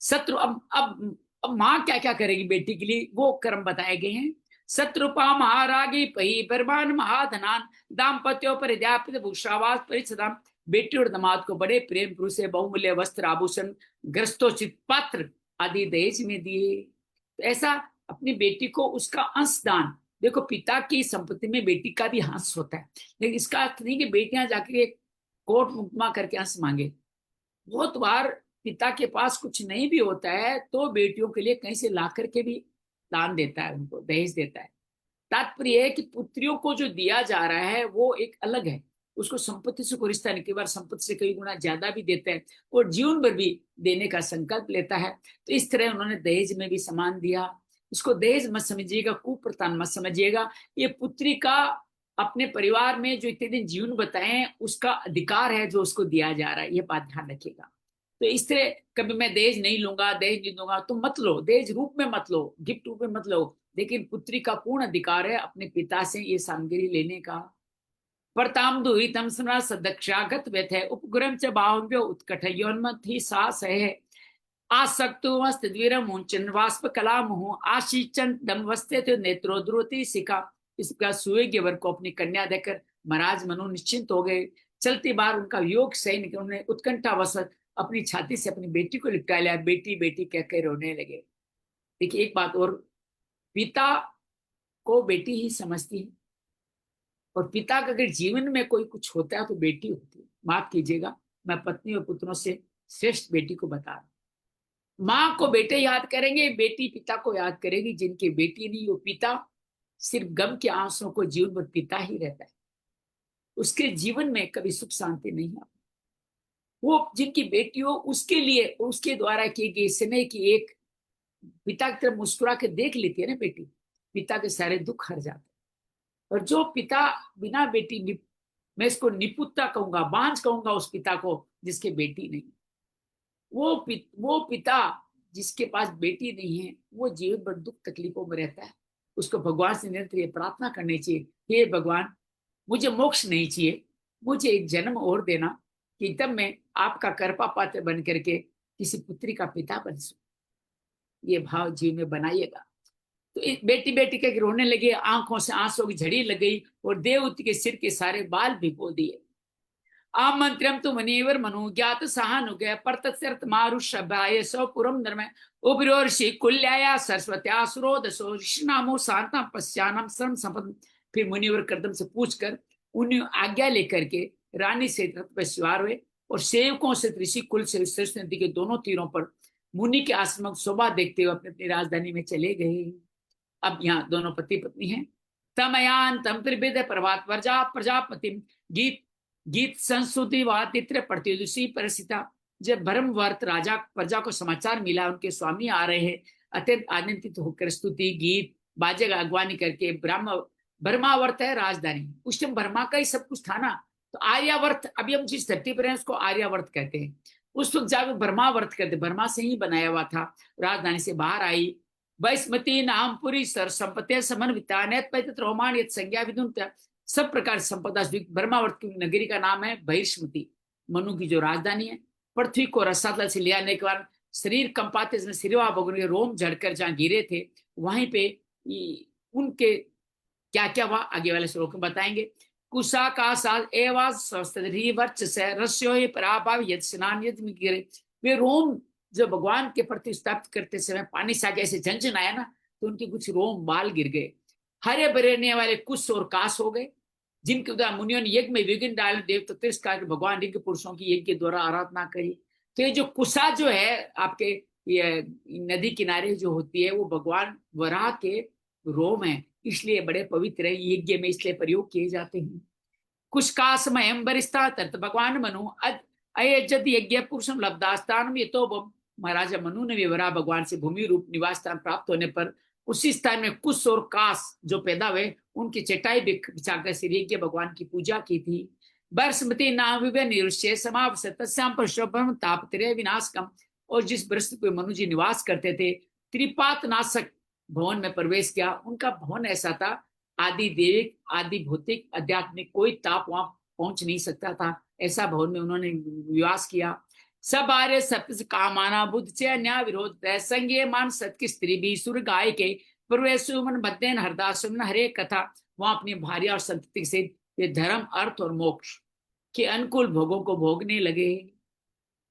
शत्रु अब माँ क्या क्या करेगी बेटी के लिए, वो कर्म बताए गए हैं। शत्रुपा महारागी पही बर्बान महाधनान दाम्पत्यो परिद्यापित भूषावास परिचदाम। बेटी और दामाद को बड़े प्रेम पुरुष से बहुमूल्य वस्त्र आभूषण ग्रस्तोचित पात्र आदि दहेज में दिए। तो ऐसा अपनी बेटी को उसका अंश दान, देखो पिता की संपत्ति में बेटी का भी अंश होता है, लेकिन इसका अर्थ नहीं कि बेटियां जाके कोर्ट मुकदमा करके अंश मांगे। बहुत बार पिता के पास कुछ नहीं भी होता है तो बेटियों के लिए कहीं से ला करके भी दान देता है, उनको दहेज देता है। तात्पर्य है कि पुत्रियों को जो दिया जा रहा है वो एक अलग है, उसको संपत्ति से कोई रिश्ता नहीं, कई बार संपत्ति से कई गुना ज्यादा भी देता है और जीवन भर भी देने का संकल्प लेता है। तो इस तरह उन्होंने दहेज में भी सामान दिया। इसको दहेज मत समझिएगा, कुप्रथा मत समझिएगा, ये पुत्री का अपने परिवार में जो इतने दिन जीवन बताए उसका अधिकार है जो उसको दिया जा रहा है, ये बात ध्यान रखिएगा। तो इस तरह कभी मैं दहेज नहीं लूंगा, दहेज नहीं दूंगा, तो मत लो, दहेज रूप में मत लो, गिफ्ट रूप में मत लो, लेकिन पुत्री का पूर्ण अधिकार है अपने पिता से ये सामग्री लेने का। परताम दुहितम स्मरा सदक्षागत व्यथ उपग्रम च बाहुव्यो उत्कटयोन्मथि सा सह आसक्तो वस्त्र मुंचन वाष्प कला मुह आशीचन दम वस्ते थे नेत्रोद्रोति सिखा। इसका सुयोग्य वर को अपनी कन्या देकर महाराज मनु निश्चिंत हो गए। चलती बार उनका योग सही निकल, उन्होंने उत्कंठावश अपनी छाती से अपनी बेटी को लिपटा लिया, बेटी बेटी कहकर रोने लगे। देखिए एक बात और, पिता को बेटी ही समझती है, और पिता का अगर जीवन में कोई कुछ होता है तो बेटी होती है। माफ कीजिएगा, मैं पत्नी और पुत्रों से श्रेष्ठ बेटी को बता रहा हूं। माँ को बेटे याद करेंगे, बेटी पिता को याद करेगी। जिनकी बेटी नहीं वो पिता सिर्फ गम के आंसुओं को जीवन भर पिता ही रहता है, उसके जीवन में कभी सुख शांति नहीं आती। वो जिनकी बेटी हो उसके लिए उसके द्वारा की गई स्नेह की एक, पिता की तरफ मुस्कुरा के देख लेती है ना बेटी, पिता के सारे दुख हर जाते। और जो पिता बिना बेटी, मैं इसको निपुत्ता कहूंगा, बांझ कहूंगा उस पिता को जिसके बेटी नहीं, वो पिता जिसके पास बेटी नहीं है वो जीवन भर दुख तकलीफों में रहता है। उसको भगवान से निरंतर ये प्रार्थना करनी चाहिए, हे भगवान मुझे मोक्ष नहीं चाहिए, मुझे एक जन्म और देना कि तब मैं आपका कृपा पात्र बन करके किसी पुत्री का पिता बन सकूं। ये भाव जीवन में बनाइएगा। तो बेटी बेटी के रोने लगे, आंखों से आंसू की झड़ी लग गई और देवती के सिर के सारे बाल भिगो दिए। आमंत्रम तो मनीवर मनुज्ञात सहानुज्ञ परतर्थ मारुषभ्याय सौपुरम धर्म उभ्योर्षि कुल्याया सरस्वत्या सुरोदसो ऋषिनामो शांता पश्चानम सर्व संपद। फिर मुनिवर कर्दम से पूछकर उन्हें आज्ञा लेकर के रानी से रथ पर सवार हुए और सेवकों से ऋषि कुल से सरस्वती नदी के दोनों तीरों पर मुनि के आश्रम शोभा देखते हुए अपनी अपनी राजधानी में चले गए। अब यहाँ दोनों पति पत्नी हैं। तमयान तम त्रिविद प्रभात प्रजा प्रजापति गीत गीत संस्तुति वातित्र प्रतिदुषी परिस्थिता। जब भरमवर्त राजा प्रजा को समाचार मिला उनके स्वामी आ रहे हैं, अत्यंत आनंदित होकर स्तुति गीत बाजे का अगवानी करके ब्रह्मावर्त है राजधानी, उस टाइम ब्रह्मा का ही सब कुछ था ना, तो आर्यावर्त अभी हम जिस धरती पर हैं उसको आर्यावर्त कहते हैं, उस वक्त जाकर ब्रह्मावर्त कहते, ब्रह्मा से ही बनाया हुआ था। राजधानी से बाहर आई वैस्मती नाम पुरी सर संपत्ति समन्विता रोमान संज्ञा विदुन, सब प्रकार संपदा ब्रह्मावर्त की नगरी का नाम है बहिष्मती, मनु की जो राजधानी है। पृथ्वी को रसातल से ले आने के बाद शरीर कंपाते समय सिरवा भगवान के रोम झड़कर जहाँ गिरे थे वहीं पे उनके क्या क्या हुआ आगे वाले श्लोक में बताएंगे। कुशा का साल एवं वर्च से रस्यो पराभाव यद स्नान यद गिरे। वे रोम जब भगवान के प्रति स्थापित करते समय पानी से आगे ऐसे झंझन आया ना तो उनके कुछ रोम बाल गिर गए। हरे भरे वाले कुश और काश हो गए जिनके द्वारा मुनियों ने यज्ञ में विघ्न डाले देव तो तिरस्कार भगवान रिंग पुरुषों की यज्ञ के द्वारा आराधना करी। तो ये जो कुशा जो है आपके ये नदी किनारे जो होती है वो भगवान वराह के रोम है इसलिए बड़े पवित्र है यज्ञ में इसलिए प्रयोग किए जाते हैं। कुश का समय बरिस्ता तर्त भगवान मनु अयजत यज्ञ पुरुषम लब्धास्थान ये तो महाराजा मनु ने भी वराह भगवान से भूमि रूप निवास स्थान प्राप्त होने पर उसी स्थान में कुश और कास जो पैदा हुए उनकी चटाई बिछाकर श्री यज्ञ भगवान की पूजा की थी। बरस्मती नाम निरुष्य समावस तस्याम पर तापत्रे विनाशकम। और जिस बृहस्पति पे मनु जी निवास करते थे त्रिपात नाशक भवन में प्रवेश किया। उनका भवन ऐसा था आदि देविक आदि भौतिक आध्यात्मिक कोई ताप वहां पहुंच नहीं सकता था ऐसा भवन में उन्होंने निवास किया। सब आर्य सत्य कामाना बुद्ध से न्याय विरोध संज्ञ मान सत्य की स्त्री भी सुर गाय के प्रवेशुमन बद्देन हरदासुमन हरे कथा। वहां अपनी भार्या और संतति से ये धर्म अर्थ और मोक्ष के अनुकूल भोगों को भोगने लगे।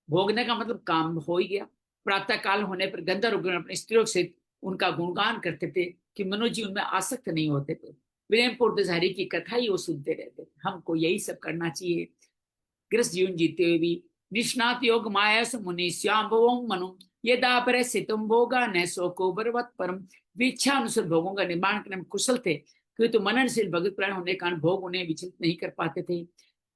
भोगने का मतलब काम हो ही गया। प्रातः काल होने पर गंधर्व अपने स्त्रियों से उनका गुणगान करते थे कि मनु जी उनमें आसक्त नहीं होते थे। विनयपुर दशहरी की कथा ही वो सुनते रहते थे। हमको यही सब करना चाहिए गृहस्थ जीवन जीते हुए भी। निष्णात योग माया मुनि श्याम मनु यदा पर सितुम भोगा न शोको बरवत परम। वे इच्छा अनुसार भोगों का निर्माण करने में कुशल थे क्योंकि तो मननशील भगत प्राण होने के कारण भोग उन्हें विचलित नहीं कर पाते थे।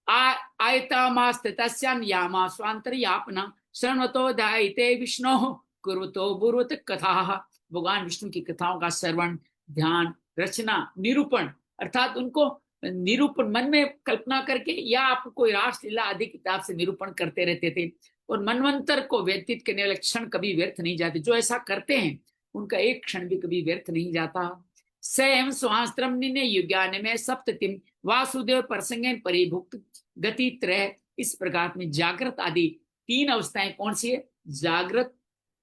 आयतामास्थितस्यां यामा स्वांतर्यापना शरणवतो दायिते विष्णु कुरुतो बुरुत कथा। भगवान विष्णु की कथाओं का श्रवण ध्यान रचना निरूपण अर्थात उनको निरूपण मन में कल्पना करके या आप कोई रासलीला आदि किताब से निरूपण करते रहते थे। और मनवंतर को व्यतीत करने वाले क्षण कभी व्यर्थ नहीं जाते। जो ऐसा करते हैं उनका एक क्षण भी कभी व्यर्थ नहीं जाता। स्वयं स्वास्त्रम निने युज्ञान में सप्ततिम वासुदेव प्रसंगेन परिभुक्त गति त्रय। इस प्रकार में जागृत आदि तीन अवस्थाएं कौन सी है जागृत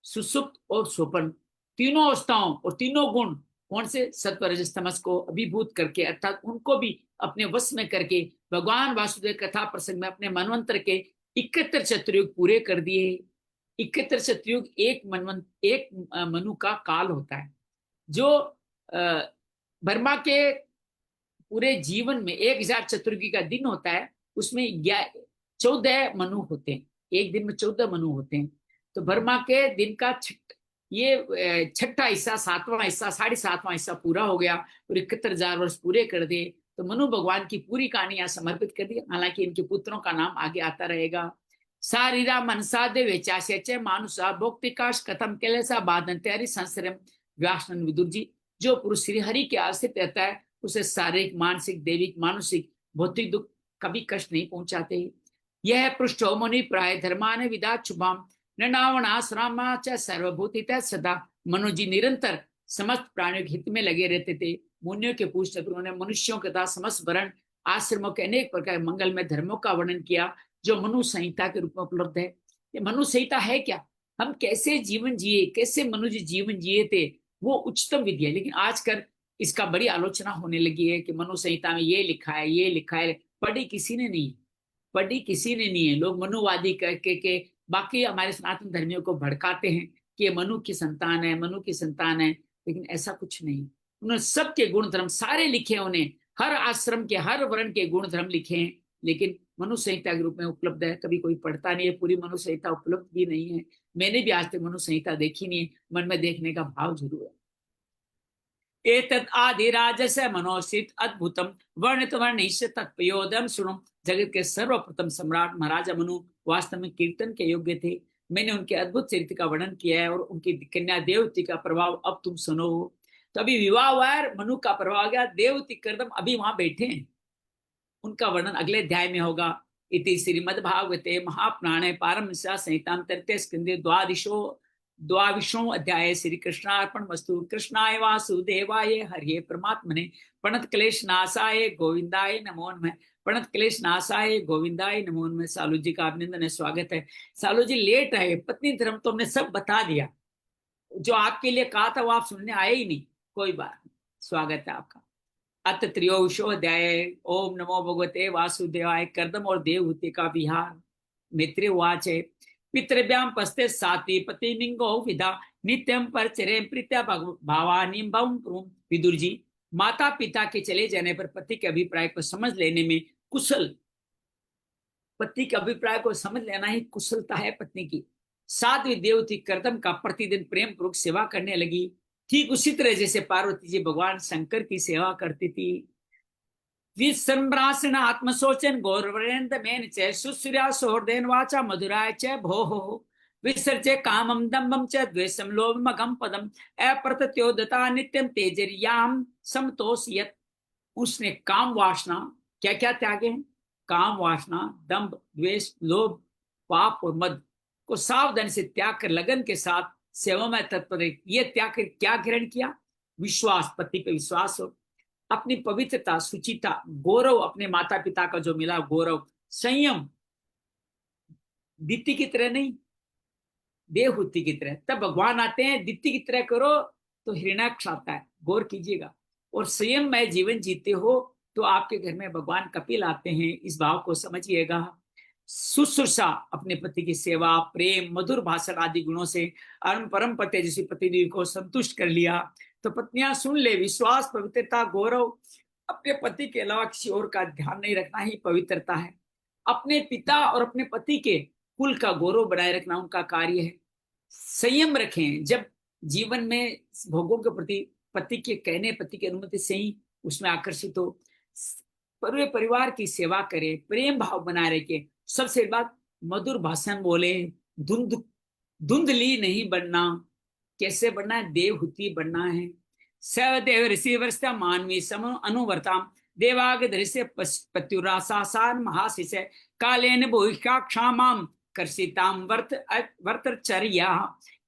सुसुप्त और स्वप्न। तीनों अवस्थाओं और तीनों गुण कौन से सत्व रजस तमस को अभिभूत करके अर्थात उनको भी अपने वश में करके भगवान वासुदेव कथा प्रसंग में अपने मनवंतर के 71 चतुर्युग पूरे कर दिए। 71 चतुर्युग एक मनु का काल होता है। जो बर्मा के पूरे जीवन में 1000 चतुर्युगी का दिन होता है उसमें 14 मनु होते हैं। एक दिन में 14 मनु होते हैं। तो बर्मा के दिन का ये छठा हिस्सा 7वां हिस्सा 7.5वां हिस्सा पूरा हो गया और 71,000 वर्ष पूरे कर दिए। तो मनु भगवान की पूरी कहानी यहाँ समर्पित कर दी। हालांकि इनके पुत्रों का नाम आगे आता रहेगा। शारीरा मनसा देवेचाशे मानुषा भोक्तिकाश कथम कैलेसा बाधंत्यारी संसरम। व्यासन विदुर जी जो पुरुष श्री हरि के आश्रित रहता है उसे शारीरिक मानसिक दैविक मानसिक भौतिक दुख कभी कष्ट नहीं पहुंचाते। यह पृष्ठो मुनि प्राय धर्मान विदा शुभाम नृणावणाश्रामा च सर्वभूति सदा। मनु जी निरंतर समस्त प्राणियों के हित में लगे रहते थे। मुनियों के पूछने पर उन्होंने मनुष्यों के तथा समस्त वर्ण आश्रमों के अनेक प्रकार मंगल में धर्मों का वर्णन किया जो मनु संहिता के रूप में उपलब्ध है। ये मनु संहिता है क्या हम कैसे जीवन जिए कैसे मनु जी जीवन जिए थे वो उच्चतम विधि है। लेकिन आजकल इसका बड़ी आलोचना होने लगी है कि मनु संहिता में ये लिखा है ये लिखा है। पढ़ी किसी ने नहीं है। लोग मनुवादी करके के बाकी हमारे सनातन धर्मियों को भड़काते हैं कि ये मनु की संतान है लेकिन ऐसा कुछ नहीं। उन्होंने सबके गुण धर्म सारे लिखे उन्हें हर आश्रम के हर वर्ण के गुण धर्म लिखे हैं लेकिन मनु संहिता के रूप में उपलब्ध है। कभी कोई पढ़ता नहीं है। पूरी मनु संहिता उपलब्ध भी नहीं है। मैंने भी आज तक मनु संहिता देखी नहीं है। मन में देखने का भाव जरूर है। एतत् आदिराजस मनोसित अद्भुतम वर्णित वर्णिश तत्पयोदम सुनो। जगत के सर्वप्रथम सम्राट महाराजा मनु वास्तव में कीर्तन के योग्य थे। मैंने उनके अद्भुत चरित्र का वर्णन किया है और उनकी कन्या देवती का प्रभाव अब तुम सुनो। तो अभी विवाह हुआ है मनु का प्रभाव आ गया। देवती कर्दम अभी वहां बैठे हैं। उनका वर्णन अगले अध्याय में होगा। इति श्रीमद्भागवते महापुराणे पारमहंस्यां संहितां तृतीय स्कंदे द्वादशो द्वाविंशो अध्याय श्री कृष्णार्पण वस्तु। कृष्णाय वासुदेवाय हरिये परमात्मने प्रणत क्लेश नाशाय गोविंदाय नमो नमः। प्रणत क्लेश नाशाय गोविंदाय नमो नमः। सालू जी का अभिनंदन है, स्वागत है। सालू जी लेट आए, पत्नी धर्म तो हमने सब बता दिया, जो आपके लिए कहा था वो आप सुनने आए ही नहीं, कोई बात नहीं, स्वागत है आपका। अत त्रयोदशो अध्याय। ओम नमो भगवते वासुदेवाय। कर्दम और देवहूति का विहार। मित्र उवाच पितृभ्याम पस्ते साति पति निंगो विदा नित्यम परचरे प्रीत्या भावानी विदुर जी, माता पिता के चले जाने पर पति के अभिप्राय को समझ लेने में कुशल, पति के अभिप्राय को समझ लेना ही कुशलता है पत्नी की। साध्वी देवती कर्दम का प्रतिदिन प्रेम पूर्वक सेवा करने लगी, ठीक उसी तरह जैसे पार्वती जी भगवान शंकर की सेवा करती थी। विसंभ्रासन आत्मशोचन गौरवरेंद मेन च सुसूर्या सोहृदयन वाचा मधुराय च भोः विसर्जे कामम दम्भम च द्वेषम लोभमगम पदम अप्रत्योदता नित्यम तेजर्याम समतोषयत। उसने काम वासना क्या क्या त्यागे हैं? काम वासना, दंभ, द्वेष, लोभ, पाप और मद को सावधानी से त्याग कर लगन के साथ सेवा में तत्पर। ये त्याग कर क्या ग्रहण किया? विश्वास, पति पे विश्वास हो, अपनी पवित्रता, सुचिता, गौरव, अपने माता पिता का जो मिला गौरव, संयम, दीप्ति की तरह नहीं, देवहूति की तरह। तब भगवान आते हैं, दीप्ति की तरह करो तो हिरण्याक्ष आता है, गौर कीजिएगा। और संयम में जीवन जीते हो तो आपके घर में भगवान कपिल आते हैं, इस भाव को समझिएगा। शुश्रूषा, अपने पति की सेवा, प्रेम, मधुर भाषण आदि गुणों से परम पति जैसे पतिदेव को संतुष्ट कर लिया तो पत्नियां सुन ले। विश्वास, पवित्रता, गौरव, अपने पति के अलावा किसी और का ध्यान नहीं रखना ही पवित्रता है। अपने पिता और अपने पति के कुल का गौरव बनाए रखना उनका कार्य है। संयम रखें, जब जीवन में भोगों के प्रति पति के कहने, पति की अनुमति से ही उसमें आकर्षित हो। पूरे परिवार की सेवा करें, प्रेम भाव बनाए रखें। सबसे बात, मधुर भाषण बोले, धुंधली नहीं बनना। कैसे बनना है? देवहूति बनना है। सदेव ऋषि वर्षा मानवी सम अनुवर्ता देवागधृष्य पत्युरासासान महाशिष कालेन भूषा क्षामाम कर्षिताम वर्तचर्या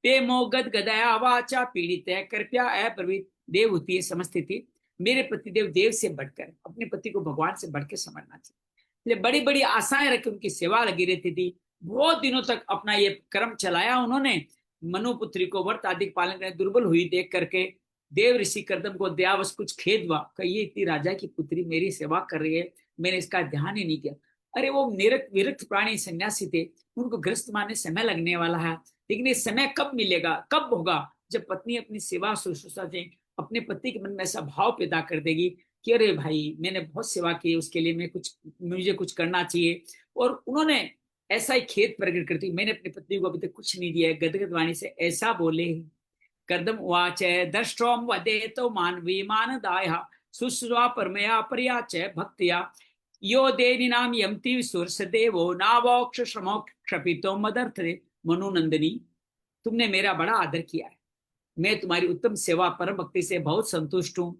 ते मोगद गदया वाचा पीड़ित कृपया अब्रवीत। देवहूति समझती थी मेरे पतिदेव देव से बढ़कर, अपने पति को भगवान से बढ़कर समझना चाहिए। बड़ी बड़ी आशाएं रखी, उनकी सेवा लगी रहती थी। बहुत दिनों तक अपना ये कर्म चलाया उन्होंने। मनुपुत्री को व्रत आदि पालन करने दुर्बल हुई देख करके देव ऋषि कर्दम को दयावश कुछ खेद हुआ कि ये इतनी राजा की पुत्री मेरी सेवा कर रही है, मैंने इसका ध्यान ही नहीं किया। अरे वो विरक्त प्राणी सन्यासी थे, उनको ग्रस्त मारने समय लगने वाला है, लेकिन ये समय कब मिलेगा, कब होगा? जब पत्नी अपनी सेवा शुश्रूषा से अपने पति के मन में ऐसा भाव पैदा कर देगी कि अरे भाई मैंने बहुत सेवा की, उसके लिए मुझे कुछ करना चाहिए। और उन्होंने ऐसा ही खेद प्रकट करती, मैंने अपनी पत्नी को अभी तक कुछ नहीं दिया है, गदगद वाणी से ऐसा बोले। कर्दम उवाच दष्ट्रोम वदे तो मानवी मानदाय शुश्रूषा परमया पर्या च भक्तिया यो देनिनाम यमति सुरस देवो नावोक्ष श्रमो क्षपितो मदर्थे। मनुनंदिनी, तुमने मेरा बड़ा आदर किया है, मैं तुम्हारी उत्तम सेवा परम भक्ति से बहुत संतुष्ट हूँ।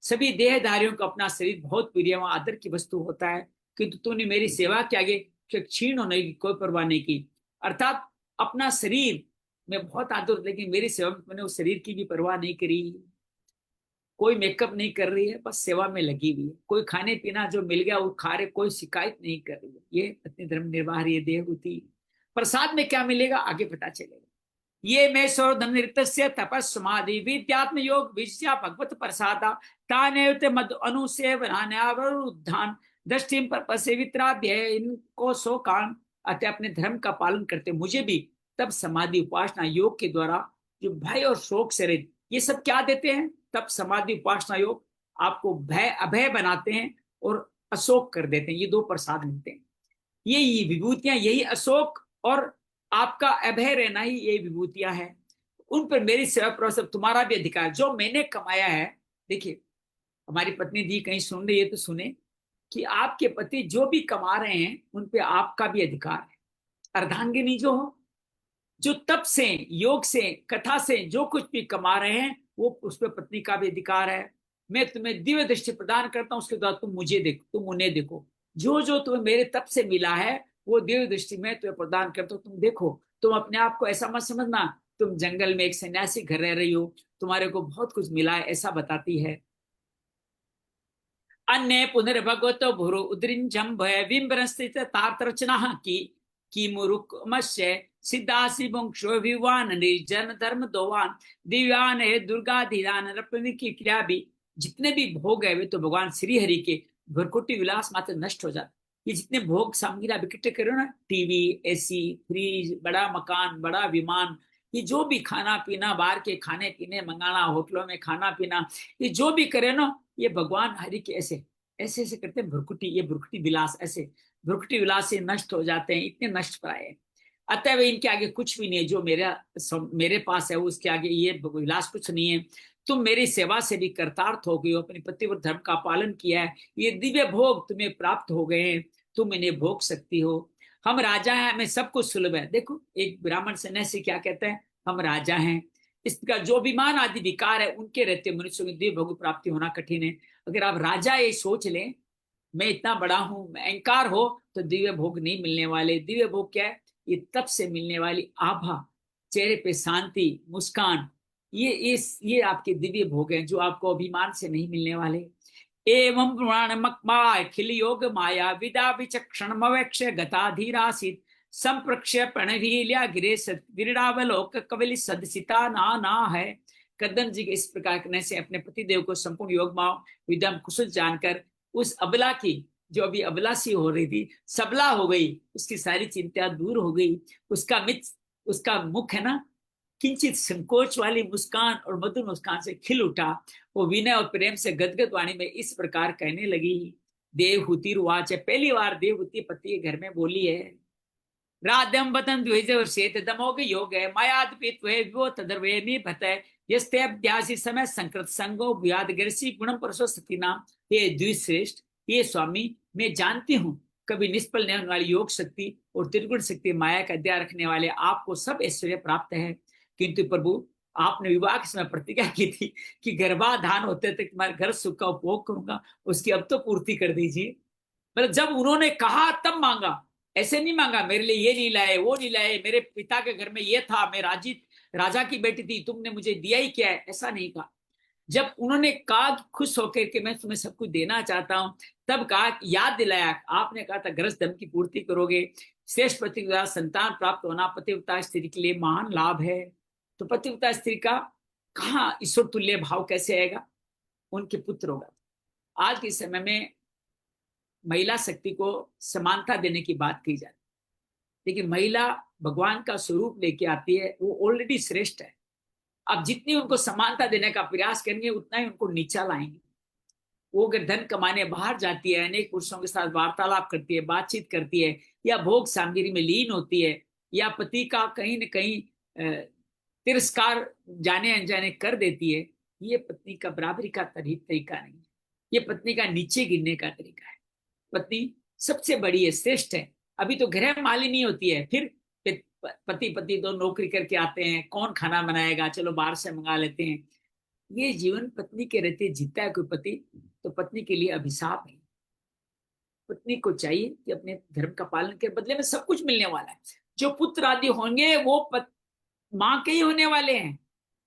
सभी देहधारियों को अपना शरीर बहुत प्रिय व आदर की वस्तु होता है, किंतु तुमने मेरी सेवा के आगे क्षीण होने की कोई परवाह नहीं की। अर्थात अपना शरीर में बहुत आदर, लेकिन मेरी सेवा में तुमने उस शरीर की भी परवाह नहीं करी। कोई मेकअप नहीं कर रही है, बस सेवा में लगी हुई है। कोई खाने पीना जो मिल गया वो खा रहे, कोई शिकायत नहीं कर रही है। ये पत्नी धर्म निर्वाह रही है देवहूति। प्रसाद में क्या मिलेगा आगे पता चलेगा। ये मैं सौधम नृत्य तपस समाधि विद्यात्म योग विद्या भगवत प्रसादा तानेवते मद अनुसेवनान्यावरुद्धान दृष्टिम पर पसेवित्राभ्य इनको सो कान। अतः अपने धर्म का पालन करते मुझे भी तब समाधि उपासना योग के द्वारा जो भय और शोक से रहित, ये सब क्या देते हैं? तब समाधि उपासना योग आपको भय अभय बनाते हैं और अशोक कर देते हैं। ये दो प्रसाद मिलते हैं। ये विभूतियां, यही अशोक और आपका अभय रहना ही ये विभूतियां हैं। उन पर मेरी सेवा करो, सब तुम्हारा भी अधिकार जो मैंने कमाया है। देखिए हमारी पत्नी जी कहीं सुन रही है तो सुने कि आपके पति जो भी कमा रहे हैं उन पे आपका भी अधिकार है। अर्धांगिनी जो हो, जो तप से, योग से, कथा से जो कुछ भी कमा रहे हैं वो उस पर पत्नी का भी अधिकार है। मैं तुम्हें दिव्य दृष्टि प्रदान करता हूं, उसके द्वारा तुम मुझे देखो, तुम उन्हें देखो। जो जो तुम्हें मेरे तप से मिला है वो दिव्य दृष्टि में तुम्हें प्रदान करता हूं, तुम देखो। तुम अपने आप को ऐसा मत समझना तुम जंगल में एक सन्यासी घर रह रही हो, तुम्हारे को बहुत कुछ मिला है, ऐसा बताती है। अन्य पुनर्भगवतो भुरु उद्रिंजम भय विम्बरस्थित तार्तरचना की मुरुकमस्य सिद्धासी वंशो विवान निर्जन धर्म दोवान दिव्यान है दुर्गा धीरान रपनि की क्रिया भी। जितने भी भोग है वे तो भगवान श्री हरि के भरकुटी विलास मात्र नष्ट हो जाते। ये जितने भोग सामग्री आप इकट्ठे करो ना, टीवी, एसी, फ्रिज, बड़ा मकान, बड़ा विमान, ये जो भी खाना पीना, बाहर के खाने पीने मंगाना, होटलों में खाना पीना, ये जो भी करे ना, ये भगवान हरि के ऐसे ऐसे ऐसे करते हैं भ्रुकुटी, ये भ्रुकुटी विलास, ऐसे भ्रुकुटी विलास से नष्ट हो जाते हैं, इतने नष्ट प्राय है। अतः वे इनके आगे कुछ भी नहीं है। जो मेरे पास है उसके आगे ये विलास कुछ नहीं है। तुम मेरी सेवा से भी कर्तार्थ हो गए हो, अपने पतिव्रत धर्म का पालन किया है, ये दिव्य भोग तुम्हें प्राप्त हो गए हैं, तुम इन्हें भोग सकती हो। हम राजा हैं, हमें सब कुछ सुलभ है। देखो एक ब्राह्मण सन्यासी क्या कहते हैं, हम राजा हैं। इसका जो अभिमान आदि विकार है उनके रहते मनुष्यों की दिव्य भोग प्राप्ति होना कठिन है। अगर आप राजा ये सोच लें मैं इतना बड़ा हूं, मैं अहंकार हो, तो दिव्य भोग नहीं मिलने वाले। दिव्य भोग क्या है, ये तप से मिलने वाली आभा, चेहरे पे शांति, मुस्कान, ये आपके दिव्य भोग हैं जो आपको अभिमान से नहीं मिलने वाले। एवं पुराण मकमाय खिल योग माया विदा विचक्षण मवेक्ष गताधीरासित संप्रक्ष्य प्रणवील्या गिरे गिरिडावलोक कवलि सदसिता ना ना है। कदम जी के इस प्रकार करने से अपने पतिदेव को संपूर्ण योग माओ विदम कुशल जानकर उस अबला की, जो अभी अबला सी हो रही थी, सबला हो गई, उसकी सारी चिंता दूर हो गई। उसका मुख है ना, किंचित संकोच वाली मुस्कान और मधुर मुस्कान से खिल उठा। वो विनय और प्रेम से गदगद वाणी में इस प्रकार कहने लगी। देवहूति रुवाच है, पहली बार देवहूति पति के घर में बोली है। राधम बदन द्विजेत दमोग योग है मायादपित्वे विवो तदर्वे निभत है यस्ते अभ्यासी समय संकृत संगो व्याद गिरसी गुणम परसो सतीना। ये द्विश्रेष्ठ, ये स्वामी, मैं जानती हूँ कभी निष्फल नहीं होने वाली योग शक्ति और त्रिगुण शक्ति माया का अध्याय रखने वाले आपको सब ऐश्वर्य प्राप्त है। किंतु प्रभु, आपने विवाह के समय प्रतिज्ञा की थी कि गर्भाधान होते तक तुम्हारे घर सुख का उपभोग करूंगा, उसकी अब तो पूर्ति कर दीजिए। मतलब जब उन्होंने कहा तब मांगा, ऐसे नहीं मांगा मेरे लिए ये नहीं लाए, वो नहीं लाए, मेरे पिता के घर में ये था, मैं राजा की बेटी थी, तुमने मुझे दिया ही क्या है, ऐसा नहीं कहा। जब उन्होंने कहा खुश होकर के मैं तुम्हें सब कुछ देना चाहता हूं, तब कहा, याद दिलाया, आपने कहा था ग्रस्त धर्म की पूर्ति करोगे, श्रेष्ठ पतिव्रता संतान प्राप्त होना पतिव्रता स्त्री के लिए महान लाभ है। तो पतिव्रता स्त्री का कहाँ ईश्वर तुल्य भाव कैसे आएगा, उनके पुत्र होगा। आज के समय में महिला शक्ति को समानता देने की बात की जाती, लेकिन महिला भगवान का स्वरूप लेके आती है, वो ऑलरेडी श्रेष्ठ है। अब जितनी उनको समानता देने का प्रयास करेंगे उतना ही उनको नीचा लाएंगे। वो अगर धन कमाने बाहर जाती है, अनेक पुरुषों के साथ वार्तालाप करती है, बातचीत करती है, या भोग सामग्री में लीन होती है, या पति का कहीं न कहीं तिरस्कार जाने अनजाने कर देती है, ये पत्नी का बराबरी का तरीका नहीं है, ये पत्नी का नीचे गिरने का तरीका है। पत्नी सबसे बड़ी है, श्रेष्ठ है। अभी तो गृह मालिनी होती है, फिर पति तो नौकरी करके आते हैं, कौन खाना बनाएगा, चलो बाहर से मंगा लेते हैं। ये जीवन पत्नी के रहते जीता है कोई पति, तो पत्नी के लिए अभिशाप है। पत्नी को चाहिए कि अपने धर्म का पालन कर, बदले में सब कुछ मिलने वाला है। जो पुत्र आदि होंगे वो माँ के ही होने वाले हैं।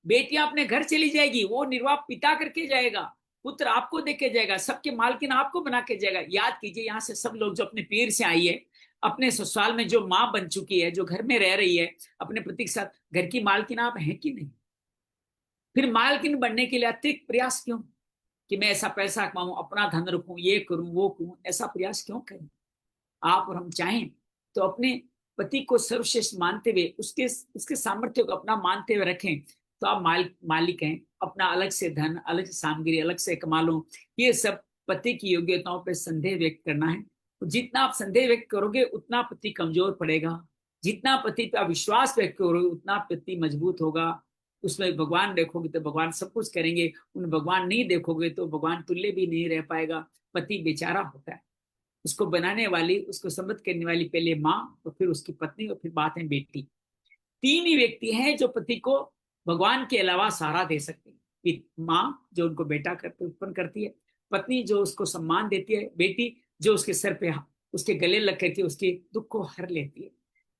बेटियां अपने घर चली जाएगी, वो निर्वाह पिता करके जाएगा, पुत्र आपको देके जाएगा, सबके मालकिन आपको बना के जाएगा। याद कीजिए, यहाँ से सब लोग जो अपने पीर से आई है, अपने ससुराल में जो माँ बन चुकी है, जो घर में रह रही है अपने पति के साथ, घर की मालकिन आप हैं कि नहीं? फिर मालकिन बनने के लिए अतिरिक्त प्रयास क्यों, कि मैं ऐसा पैसा कमाऊं, अपना धन रखूं, ये करूं वो करूं, ऐसा प्रयास क्यों करें? आप और हम चाहें तो अपने पति को सर्वश्रेष्ठ मानते हुए, उसके सामर्थ्य को अपना मानते हुए रखें, तो आप मालिक हैं। अपना अलग से धन, अलग से सामग्री अलग से कमा लो, ये सब पति की योग्यताओं पर संदेह व्यक्त करना है। तो जितना आप संदेह व्यक्त करोगे उतना पति कमजोर पड़ेगा, जितना पति पर विश्वास व्यक्त करोगे उतना पति मजबूत होगा। उसमें भगवान देखोगे तो भगवान सब कुछ करेंगे, उन भगवान नहीं देखोगे तो भगवान तुल्य भी नहीं रह पाएगा। पति बेचारा होता है, उसको बनाने वाली, उसको समृद्ध करने वाली पहले माँ, और फिर उसकी पत्नी, और फिर बात है बेटी। तीन ही व्यक्ति हैं जो पति को भगवान के अलावा सहारा दे सकते हैं। माँ जो उनको बेटा करते उत्पन्न करती है, पत्नी जो उसको सम्मान देती है, बेटी जो उसके सर पे उसके गले लग करके उसके दुख को हर लेती है।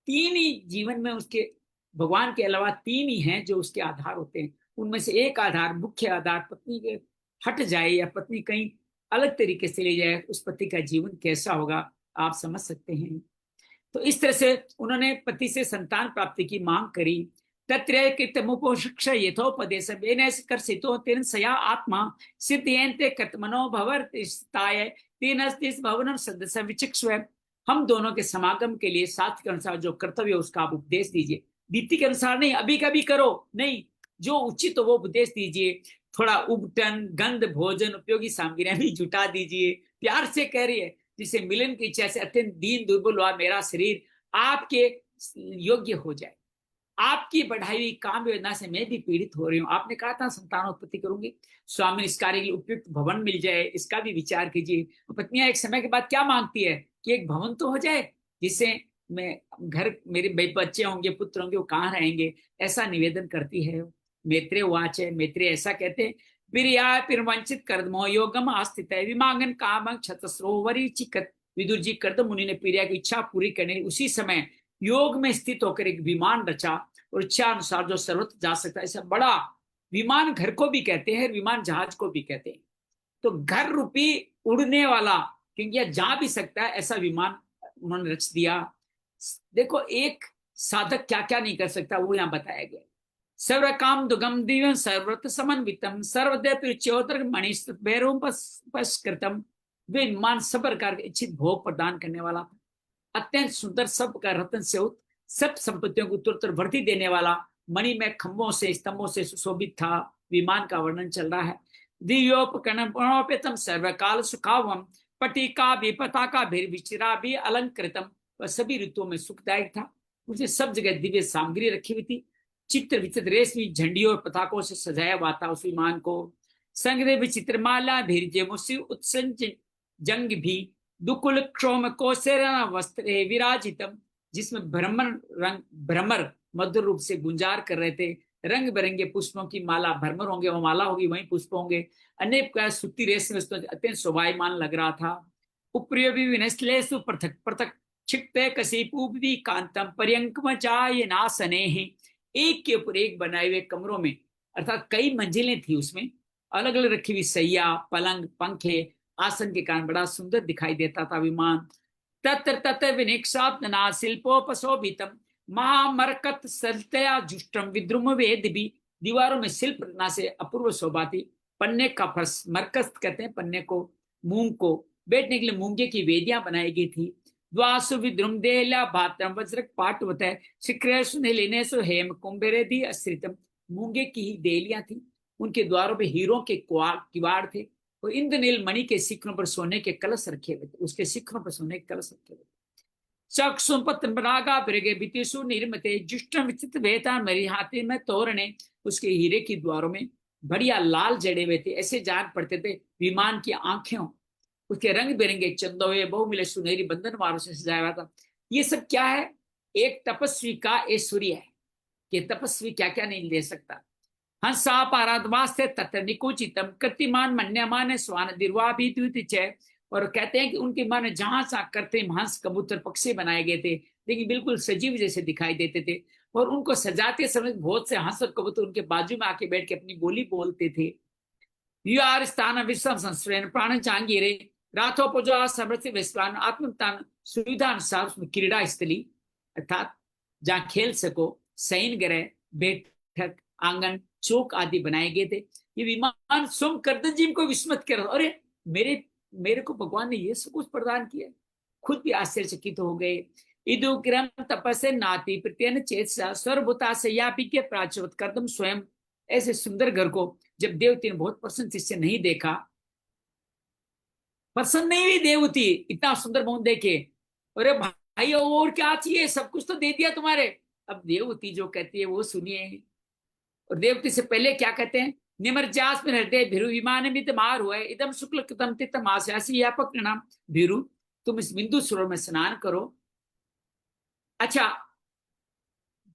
तीन ही जीवन में उसके भगवान के अलावा तीन ही हैं जो उसके आधार होते हैं। उनमें से एक आधार, मुख्य आधार पत्नी के हट जाए या पत्नी कहीं अलग तरीके से ले जाए, उस पति का जीवन कैसा होगा आप समझ सकते हैं। तो इस तरह से उन्होंने पति से संतान प्राप्ति की मांग करी। तत्र कृतमुपोषक्ष यथोपदेश कर्षितो तेन सया आत्मा सिद्धयन्ते कृतमनो भवर्तिष्ठाय तेनस्तिस भवनं सदस्य विचक्षु। हम दोनों के समागम के लिए शास्त्र के अनुसार जो कर्तव्य उसका आप उपदेश दीजिए। रीति के अनुसार नहीं, अभी कभी करो नहीं, जो उचित हो वो उपदेश दीजिए। थोड़ा उबटन गंध भोजन उपयोगी सामग्रियां भी जुटा दीजिए। प्यार से कह रही है, जिसे मिलन की इच्छा से अत्यंत दीन दुर्बल हुआ मेरा शरीर आपके योग्य हो जाए। आपकी बढ़ाई हुई काम योजना से मैं भी पीड़ित हो रही हूँ। आपने कहा था संतानोत्पत्ति करूंगी, स्वामी इस कार्य के लिए उपयुक्त भवन मिल जाए, इसका भी विचार कीजिए। पत्नियां एक समय के बाद क्या मांगती है कि एक भवन तो हो जाए जिससे मैं घर, मेरे बच्चे होंगे, पुत्र होंगे, वो कहाँ रहेंगे, ऐसा निवेदन करती है। मैत्रेय वाच है, मैत्रेय ऐसा कहते हैं, प्रिया पिरवंचित कर्दमो योगम आस्थित है विमांगन कामं क्षतस्रोवरी चिकत। विदुर जी कर्दम मुनि ने प्रिया की इच्छा पूरी करने उसी समय योग में स्थित होकर एक विमान रचा, और इच्छा अनुसार जो सर्वत्र जा सकता है, ऐसा बड़ा विमान घर को भी कहते हैं, विमान जहाज को भी कहते हैं। तो घर रूपी उड़ने वाला, क्योंकि यह जा भी सकता है, ऐसा विमान उन्होंने रच दिया। देखो एक साधक क्या क्या नहीं कर सकता वो यहाँ बताया गया। सर्व काम दुगम दिव्यम सर्वत्र समन्वितम सर्वदेव चौतर मणिस्तम पस्कृतम। वे विमान सब प्रकार के इच्छित भोग प्रदान करने वाला था, अत्यंत सुंदर, सब का रत्न से सब संपत्तियों को उत्तरोत्तर वृद्धि देने वाला, मणि में खंभों से स्तंभों से सुशोभित था। विमान का वर्णन चल रहा है। दिव्योपकरणोपेतम सर्वकाल सुखावम पटिका भी पताका भी विचिरा भी अलंकृतम। वह सभी ऋतुओं में सुखदायक था। उसे सब जगह दिव्य सामग्री रखी हुई थी। चित्र विचित्र रेशमी झंडियों और पताकों से सजाया हुआ था उस विमान को। संग विचित्र माला भीर्जे मुसी उत्संज जंग भी दुकुल क्षोम कोसेरा वस्त्र विराजितम, जिसमें भ्रमर मधुर रूप से गुंजार कर रहे थे। रंग बिरंगे पुष्पों की माला, भ्रमर होंगे वो माला होगी, वहीं पुष्प होंगे। अनेक प्रकार सूती रेशमी वस्तुओं अत्यंत शोभायमान लग रहा था। उप्रिय भी विनश्लेषु पृथक पृथक छिक्ते कसीपू भी कांतम पर्यंकम चाय नासने। एक के ऊपर एक बनाए हुए कमरों में, अर्थात कई मंजिलें थी उसमें, अलग अलग रखी हुई सैया, पलंग, पंखे, आसन के कारण बड़ा सुंदर दिखाई देता था विमान। तत्र तत्र विनिक्षात्मना शिल्पोपशोभितम महामरकत सलतया जुष्टम विद्रुम वेद भी। दीवारों में शिल्प रचना से अपूर्व शोभा थी। पन्ने का फर्श, मरकत कहते हैं पन्ने को, मूंग को, बैठने के लिए मूंगे की वेदियां बनाई गई थी। द्वासु विद्रुम देला भात्रम वज्रक पाटवत है शिक्रेशु निलेनेशु हेम कुंभेरेदी अस्त्रितम। मूंगे की ही देलियां थी, उनके द्वारों पे हीरों के किवाड़ थे, और इंद्रनील मणि के शिखरों पर सोने के कलश रखे हुए थे, उसके शिखरों पर सोने के कलश रखे हुए थे। चक्षुपतरागा बिरगे बितिशु निर्मते जुष्टम विचित्र वेता मेरी हाथी में तोरणे। उसके हीरे की द्वारों में बढ़िया लाल जड़े हुए थे, ऐसे जान पड़ते थे विमान की आंखें। उसके रंग बिरंगे चंदोए बहुमिले सुनहरी बंधन वारों से सजाया हुआ था। ये सब क्या है? एक तपस्वी का ऐश्वर्य है कि तपस्वी क्या क्या नहीं ले सकता। हंसा पारादवास्ते तत्र निकुचितम कृतिमान मन्यमान स्वान दिर्वा भी द्वितीय। और कहते हैं कि उनके मन में जहां सा कृत्रिम हंस कबूतर पक्षी बनाए गए थे, लेकिन बिल्कुल सजीव जैसे दिखाई देते थे, और उनको सजाते समय बहुत से हंस और कबूतर उनके बाजू में आके बैठ के अपनी बोली बोलते थे। युआर स्थान विश्व संस्कृत प्राण चांगिरे राथोपजो समृद्धि विश्वान आत्मतान सुविधा अनुसार उसमें क्रीड़ा स्थली, अर्थात जहाँ खेल सको, शयन गृह, बैठक, आंगन, चौक आदि बनाए गए थे। ये विमान स्वयं कर्दनजीम को विस्मत कर, अरे मेरे को भगवान ने ये सब कुछ प्रदान किया। खुद भी आश्चर्यचकित हो गए। इदुग्रम तपसे नाति प्रत्यन चेत सर्वभूता से यापी के प्राचुरत कर्दम स्वयं। ऐसे सुंदर घर को जब देवती ने बहुत प्रसन्न से नहीं देखा, प्रसन्न नहीं हुई देवती इतना सुंदर भवन देखे, अरे भाई और क्या चाहिए, सब कुछ तो दे दिया तुम्हारे। अब देवती जो कहती है वो सुनिए। और देवती से पहले क्या कहते हैं? निमरजास में हृदय भिरु विमान में मार हुआ है इदम शुक्ल कृतम तितम आश्यासी व्यापक नाम भिरु। तुम इस बिंदु सरोवर में स्नान करो। अच्छा,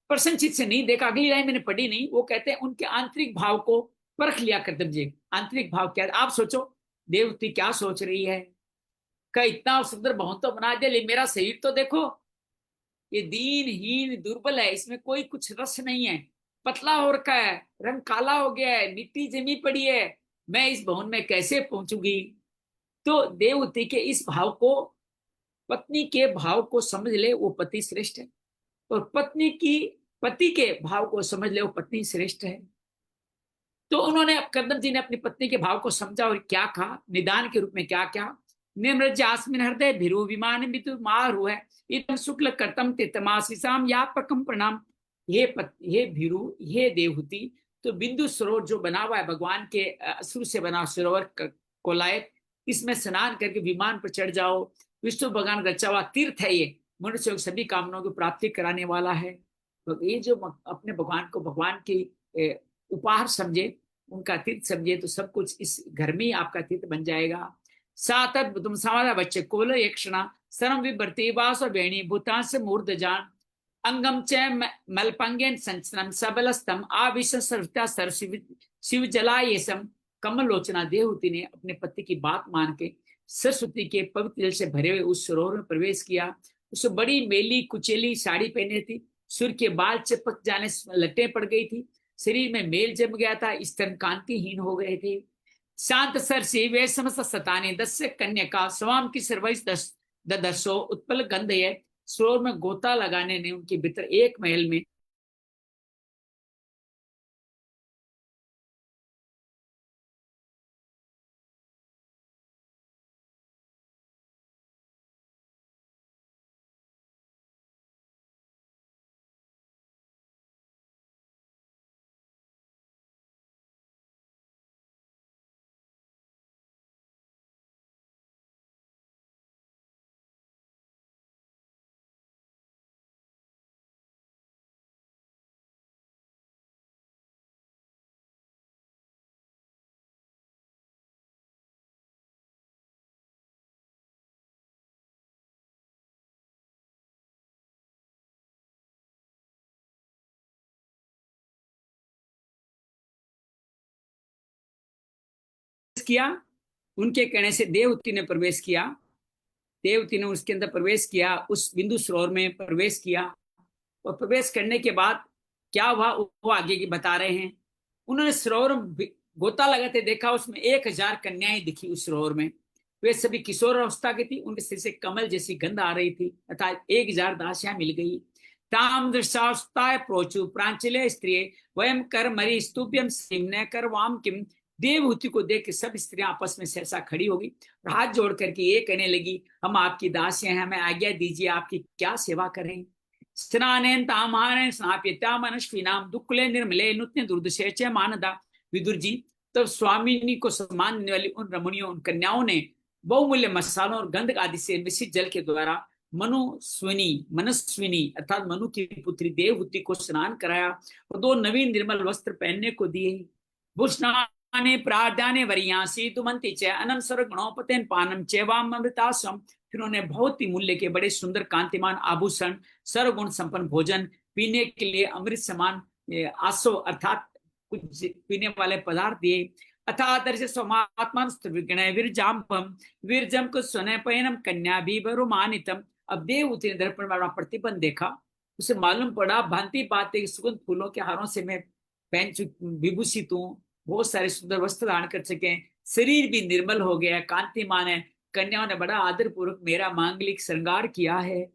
प्रसन्नचित से नहीं देखा, अगली लाइन मैंने पढ़ी नहीं। वो कहते हैं उनके आंतरिक भाव को परख लिया करदम जी। आंतरिक भाव क्या? आप सोचो देवती क्या सोच रही है, का इतना सुंदर भवन तो बना दिया, लेकिन मेरा शरीर तो देखो, ये दीनहीन दुर्बल है, इसमें कोई कुछ रस नहीं है, पतला हो रखा है, रंग काला हो गया है, मिट्टी जमी पड़ी है, मैं इस भवन में कैसे पहुंचूंगी। तो देवहूति के इस भाव को, पत्नी के भाव को समझ ले वो पति श्रेष्ठ है, और पति के भाव को समझ ले वो पत्नी श्रेष्ठ है। तो उन्होंने, कर्दम जी ने अपनी पत्नी के भाव को समझा और क्या कहा, निदान के रूप में क्या क्या, निम्रज आस्मिन हृदय भिरु विमान मितु मारु है इदम शुक्ल कर्तम तितमासीसाम यापकम प्रणाम। हे भिरु, हे देवहूति, तो बिंदु सरोवर जो बना हुआ है भगवान के अश्रु से बना सरोवर को लायक, इसमें स्नान करके विमान पर चढ़ जाओ। विष्णु भगवान रचा हुआ तीर्थ है ये, मनुष्य को सभी कामनाओं की प्राप्ति कराने वाला है। तो ये जो अपने भगवान को भगवान की उपहार समझे, उनका तीर्थ समझे, तो सब कुछ इस घर में ही आपका तीर्थ बन जाएगा। सातत तुम समारा बच्चे कोल एक क्षणा सर्व विभ्रति वास वेणी भूतांस मूर्ध जान अंगम च मलपंगेन संचनम सबलस्तम आविश सर्वता सर शिव जलायसम। कमलोचना देवहूति ने अपने पति की बात मान के सरस्वती के पवित्र जल से भरे हुए उस सरोवर में प्रवेश किया। उसे बड़ी मेली कुचेली साड़ी पहनी थी, सूर्य के बाल चिपक जाने लट्टें पड़ गई थी, शरीर में मेल जम गया था, स्तन कांतिहीन हो गए थे। शांत सर से वे समस्त सताने दस्य कन्या का स्वाम की सर्वैस दसो उत्पल गंध है। सरोवर में गोता लगाने ने उनके भीतर एक महल में किया। उनके कहने से देवहूति ने प्रवेश किया, देवहूति ने उसके अंदर प्रवेश किया, उस बिंदु सरोवर में प्रवेश किया। और प्रवेश करने के बाद क्या हुआ वो आगे की बता रहे हैं। उन्होंने सरोवर गोता लगाते देखा, उसमें 1000 कन्याएं दिखी उस सरोवर में। वे सभी किशोर अवस्था की थी, उनके सिर से कमल जैसी गंध आ रही थी, अर्थात 1000 दासियां मिल गई। ताम दृष्टास्ताय प्रोचु प्रांचले स्त्रिय वयम कर मरी स्तुभ्यम सिमने कर वाम किम। देवहूति को देख के सब स्त्रियां आपस में सहसा खड़ी होगी, हाथ जोड़ करके ये कहने लगी, हम आपकी दासियां हैं, हमें आज्ञा दीजिए, आपकी क्या सेवा करें। स्नानेन तामानेन स्नाप्यता मनस्विनाम दुक्ले निर्मले नुत्य दुर्दशे च मानदा। विदुर जी, तब स्वामिनी को सम्मान देने वाली उन रमणियों, उन कन्याओं ने बहुमूल्य मसालों और गंध आदि से मिश्रित जल के द्वारा मनस्विनी अर्थात मनु की पुत्री देवहूति को स्नान कराया और 2 नवीन निर्मल वस्त्र पहनने को दिए। भूषणाने प्रार्थाने वरियांसी तुमंती च अनम सर्व गुणोपतेन पानम चेवाम अमृतासम। फिर उन्होंने बहुत ही मूल्य के बड़े सुंदर कांतिमान आभूषण, सर्वगुण संपन्न भोजन, पीने के लिए अमृत समान आसो अर्थात कुछ पीने वाले पदार्थ दिए। अथादर्श समात्मा विरजाम्पम विरजम को स्वने पयनम कन्या भी मानितम। अब देवहूति ने दर्पण में प्रतिबंध देखा, उसे मालूम पड़ा भांति भांति सुगंध फूलों के हारों से मैं पहन विभूषित हूँ, बहुत सारे सुंदर वस्त्र धारण कर सके, शरीर भी निर्मल हो गया, कांतिमान है। कन्याओं ने बड़ा आदर पूर्वक मेरा मांगलिक श्रृंगार किया है।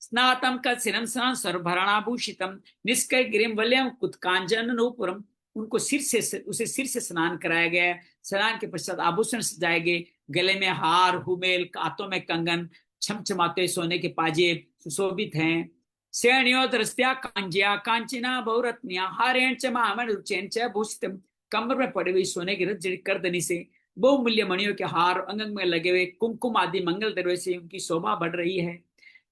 स्नातम का सिरम स्नान सर्वभरणाभूषितम निष्कय गिरिम वल्यम कुत्कांजन नूपुरम। उनको उसे सिर से स्नान कराया गया। स्नान के पश्चात आभूषण सजाए गए, गले में हार हुमेल, हाथों में कंगन, छमछमाते सोने के पाजेब सुशोभित हैं। श्रेणियो दृष्टिया कांजिया कांचना बहुरत्निया हारेण च महामण रुचेन च भूषितम। कमर में पड़ी हुई सोने की रजड़ी करदनी से बहुमूल्य मणियों के हार, अंग में लगे हुए कुमकुम आदि मंगल द्रव्य से उनकी शोभा बढ़ रही है।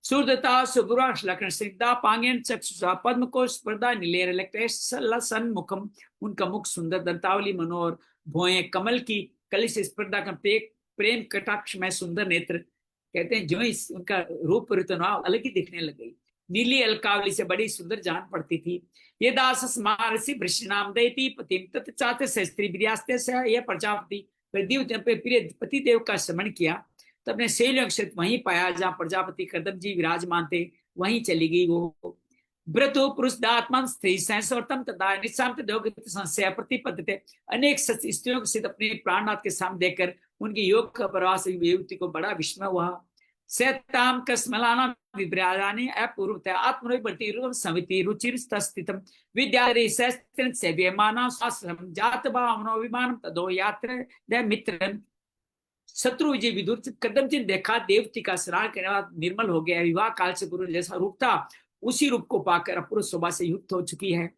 सूर्यता सुगुराश लक्षण सिद्धा पांगेन चक्षुषा पद्म को स्पर्धा नीलेर लसन मुखम। उनका मुख सुंदर, दंतावली मनोहर, भोए कमल की कली से स्पर्धा करते प्रेम कटाक्ष में सुंदर नेत्र। कहते हैं जो इस उनका रूप परिवर्तन हुआ अलग ही दिखने लग गई। नीली अलकावली से बड़ी सुंदर जान पड़ती थी। ये दास महर्षि वृषनाम दैती पतिम तत्चाते स्त्री विद्यास्ते से यह प्रजापति प्रिय पतिदेव का स्मरण किया तो अपने शैल वहीं पाया जहाँ प्रजापति कर्दम जी विराजमान थे। वहीं चली गई वो। व्रतो पुरुष दात्मा स्त्री संसवर्तम तथा निशांत संशय प्रतिपद्यते। अनेक स्त्रियों के सिद्ध अपने प्राणनाथ के सामने देखकर उनके योग का प्रवास युवती को बड़ा विस्मय हुआ। सताम कस्मलाना विभ्राजानि अपूर्वतया आत्मनिर्भरति रूपम समिति रुचिरस्तस्थितम विद्याधरी सहस्त्रं सेव्यमाना शास्त्रम जात भावनो विमानम तदो यात्र द मित्रम। शत्रु विजय विदुर कदमचि देखा देवती का स्नान करने बाद निर्मल हो गया, विवाह काल से पूर्व जैसा रूप था उसी रूप को पाकर अपूर्व शोभा से युक्त हो चुकी है।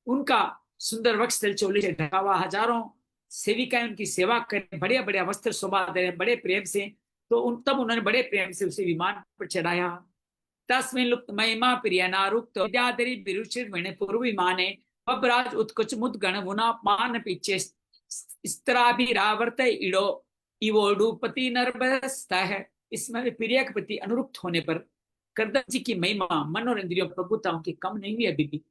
उनका सुंदर वक्षस्थल चोली से ढका हुआ, हजारों सेविकाएं उनकी सेवा कर बड़े बड़े वस्त्र शोभा दे रहे बड़े प्रेम से। तो तब उन्होंने बड़े प्रेम से उसे विमान पर चढ़ाया। तस्मिन लुप्त महिमा प्रिय नारुक्त विद्याधरी विरुचिर मणि पूर्व विमाने बबराज उत्कुच मुद्गण मुना मान पीछे स्त्राभिरावर्त इडो इवोडुपति नरबस्ता है। इसमें प्रिय के प्रति अनुरुक्त होने पर कर्दम जी की महिमा मन और इंद्रियों प्रभुता उनकी कम नहीं हुई। अभी भी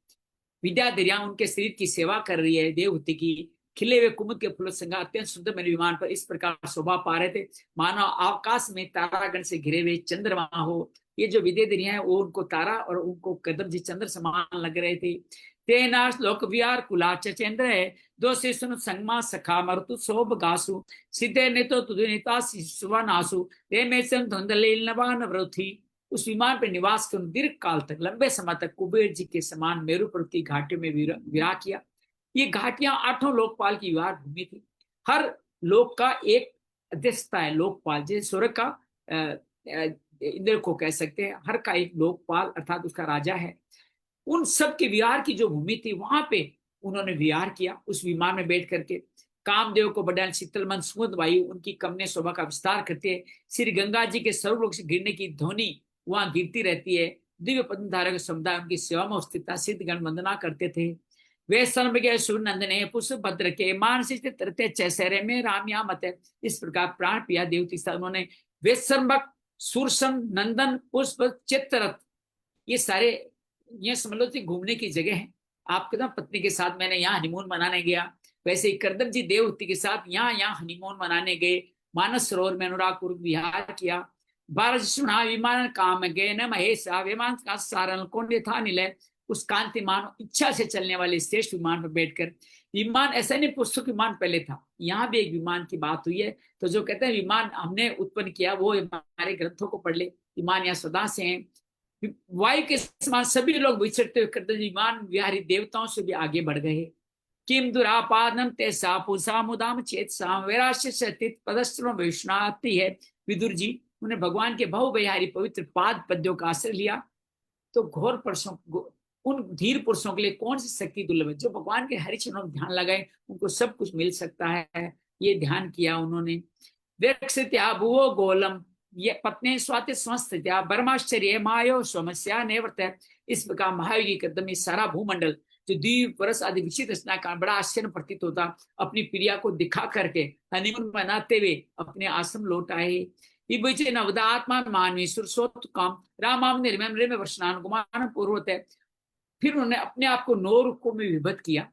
विद्याधरिया उनके शरीर की सेवा कर रही है। देवहूति की खिले हुए कुमुद के फूलों संग अत्यंत सुंदर मेरे विमान पर इस प्रकार शोभा पा रहे थे मानो आकाश में तारागण से घिरे हुए चंद्रमा हो। ये जो विद्याधरिया है वो उनको तारा और उनको कदम जी चंद्र समान लग रहे थे। तेनाश लोक विहार कुला चंद्र है दो से सुन संगमा सखा मरतु शोभ गासु सिद्धे ने तो तुझे नेता सुवनासु ते में धुंधलील नवान व्रथी। उस विमान पर निवास कर दीर्घ काल तक लंबे समय तक कुबेर जी के समान मेरु पर्वत घाटियों में विराह किया। ये घाटियां 8 लोकपाल की विहार भूमि थी। हर लोक का एक अध्यक्षता है, लोकपाल जैसे स्वर्ग का इंद्र को कह सकते हैं, हर का एक लोकपाल अर्थात उसका राजा है। उन सब के विहार की जो भूमि थी वहां पे उन्होंने विहार किया। उस विमान में बैठ करके कामदेव को बढ़ाने शीतल मन सुमध वायु उनकी कमने शोभा का विस्तार करते हैं। श्री गंगा जी के सर्वलोक से गिरने की ध्वनि वहां गिरती रहती है। दिव्य पद्म धारक समुदाय उनकी सेवा में स्थित सिद्धगण वंदना करते थे। वे सुनंदने पुष्प भद्र के मानसिक तरते चैसरे में रामिया मत। इस प्रकार प्राण पिया देवती उन्होंने वेशर्मक सुरसन नंदन पुष्प चित्ररथ ये सारे ये समझ लो घूमने की जगह है। आपके ना पत्नी के साथ मैंने यहाँ हनीमून मनाने गया, वैसे ही करदम जी देवहूति के साथ यहाँ हनीमून मनाने गए। मानस सरोवर में अनुराग पूर्वक विहार किया। बारह सुना विमान काम गए न महेशा विमान का सारण कौंडे था निलय। उस कांतिमान इच्छा से चलने वाले श्रेष्ठ विमान पर बैठकर, विमान ऐसा नहीं पुस्तक विमान पहले था, यहाँ भी एक विमान की बात हुई है। तो जो कहते हैं विमान हमने उत्पन्न किया वो हमारे ग्रंथों को पढ़ ले। विमान यहाँ सदा से हैं, वायु के समान सभी लोग विचरते हुए करते विमान विहारी देवताओं से भी आगे बढ़ गए। किम दुरापादम तेसा पुसा मुदाम चेत साम वैराश्य पदस्त्र वैष्णाति है। विदुर जी उन्हें भगवान के बहुविहारी पवित्र पाद पद्यों का आश्रय लिया। तो घोर पुरुषों उन धीर पुरुषों के लिए कौन सी शक्ति दुर्लभ है। जो भगवान के हरि चरणों में ध्यान लगाए उनको सब कुछ मिल सकता है। ये ध्यान किया उन्होंने। व्यक्षित्या भुवो गोलम ये पत्नी स्वाति संस्थित्या ब्रह्माश्चर्य मायो समस्या निवृत्त। इस प्रकार महायोगी कदम सारा भूमंडल जो द्वीप परस आदि विचित्र रचना का बड़ा आश्चर्य प्रतीत होता अपनी प्रिया को दिखा करके हनीमून मनाते हुए अपने आश्रम लौट आए। नवदात्मा मानवी सुरसोत काम रामाम निर्मम वर्षनान गुमान पूर्वत है। फिर उन्होंने अपने आप को 9 रूपों में विभक्त किया।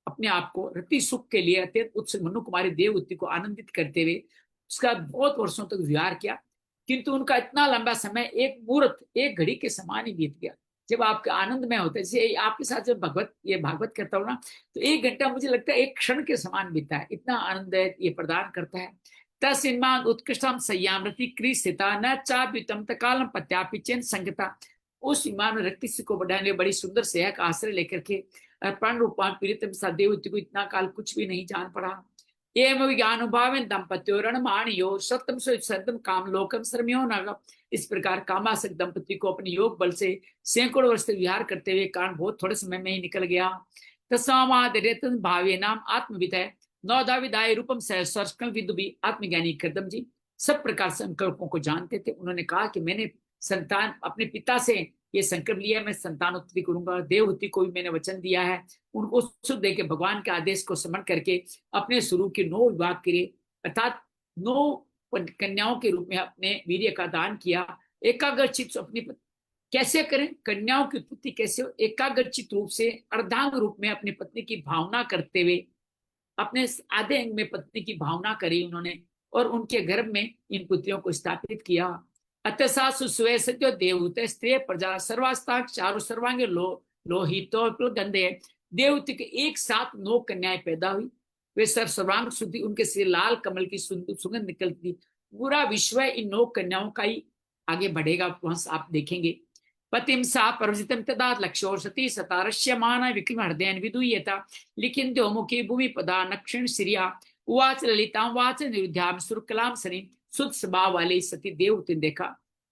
अपने आप को रति सुख के लिए अत्यंत उत्सुक मनु कुमारी देवहूति को आनंदित करते हुए उसका बहुत वर्षों तक विहार किया। किंतु उनका इतना लंबा समय एक मुहूर्त एक घड़ी के समान ही बीत गया। जब आपके आनंद में होते जैसे आपके साथ जब भागवत करता हूँ ना तो 1 घंटा मुझे लगता है एक क्षण के समान बीता है। इतना आनंद ये प्रदान करता है। तस्मान उत्कृष्टम संयामृति क्रीस्थिता न चाप्युतम तकालम पत्यापिचन संगता। उस विमान में रक्ति को बढ़ाने बड़ी सुंदर सेहा का आश्रय लेकर के प्राण रूपान पीड़ित देवहूति को इतना काल कुछ भी नहीं जान पड़ा। एवं विज्ञानुभाव दंपत्यो रणमाणियो सत्यम सत्यम काम लोकम श्रमियो नगम। इस प्रकार कामासक्त दंपति को अपने योग बल से सैकड़ों वर्ष तक विहार करते हुए कारण बहुत थोड़े समय में ही निकल गया। तस्मादेतन भावे नाम आत्मविद है नौदा विदाय रूपम सहस्कल विदुबी। आत्मज्ञानी करदम जी सब प्रकार संकल्पों को जानते थे। उन्होंने कहा कि मैंने संतान अपने पिता से ये संकल्प लिया मैं संतान उत्पत्ति करूंगा। देवहूति को भी मैंने वचन दिया है। उनको सुख दे के भगवान के आदेश को समझ करके अपने स्वरूप के 9 विभाग करे अर्थात 9 कन्याओं के रूप में अपने वीर्य का दान किया। एकाग्रचित अपनी कैसे करें कन्याओं की उत्पत्ति कैसे हो। एकाग्रचित रूप से अर्धांग रूप में अपनी पत्नी की भावना करते हुए अपने आधे अंग में पत्नी की भावना करी उन्होंने और उनके गर्भ में इन पुत्रियों को स्थापित किया। अतसा सुस्वे सत्यो देवते स्त्रिय प्रजा सर्वास्ता चारु सर्वांगे लोहितो गंधे। देवते के एक साथ 9 कन्याएं पैदा हुई। वे सर्वांग शुद्धि, उनके से लाल कमल की सुगंध निकलती। पूरा विश्व इन 9 कन्याओं का ही आगे बढ़ेगा, वहां आप देखेंगे। पतिम सा प्रवजितम तदा लक्ष्यो सती सतारस्य मान विक्रम हृदयन विदुयता लिखिन मुखी भूमि पदा नक्षिण श्रिया उवाच ललिताम वाच निरुद्ध्याम सुरकलाम सनी शुद्ध स्वभाव वाले सती देवती ने देखा।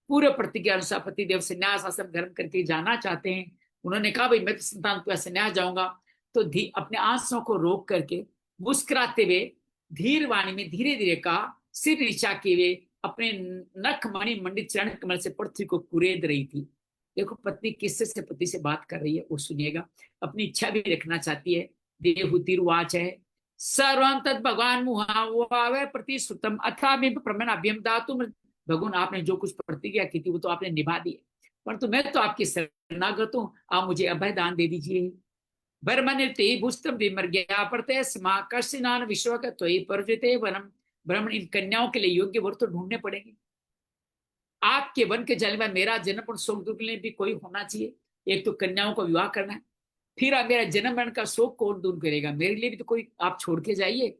पूरे प्रतिज्ञा अनुसार पति देव संन्यास आश्रम धर्म करके जाना चाहते हैं। उन्होंने कहा भाई मैं तो संतान के संन्यास जाऊंगा। तो अपने आंसुओं को रोक करके मुस्कुराते हुए धीर वाणी में धीरे धीरे कहा, सिर नीचा किए हुए अपने नख मणि मंडित चरण कमल से पृथ्वी को कुरेद रही थी। देखो पत्नी किससे से पति से बात कर रही है, वो सुनिएगा। अपनी इच्छा भी रखना चाहती है। देवहुतिर्वाच है सर्वं तद भगवान मुहावे प्रतिश्रुतम अथा प्रमेण अभ्यम दातु। भगवान आपने जो कुछ प्रतिज्ञा की थी वो तो आपने निभा दी है, परंतु मैं तो आपकी शरणागत हूं, आप मुझे अभय दान दे दीजिए। भरमनिर्ते भूस्तम विमर्ग्या पड़ते स्मा कश्चिनान विश्व का त्वयि पर्वते वनम। ब्राह्मण इन कन्याओं के लिए योग्य वर तो ढूंढने पड़ेंगे। आपके वन के जल में मेरा जन्म और शोक दुख भी कोई होना चाहिए। एक तो कन्याओं को विवाह करना है, फिर मेरा जन्म मरण का शोक कौन दूर करेगा, मेरे लिए भी तो कोई आप छोड़ के जाइए।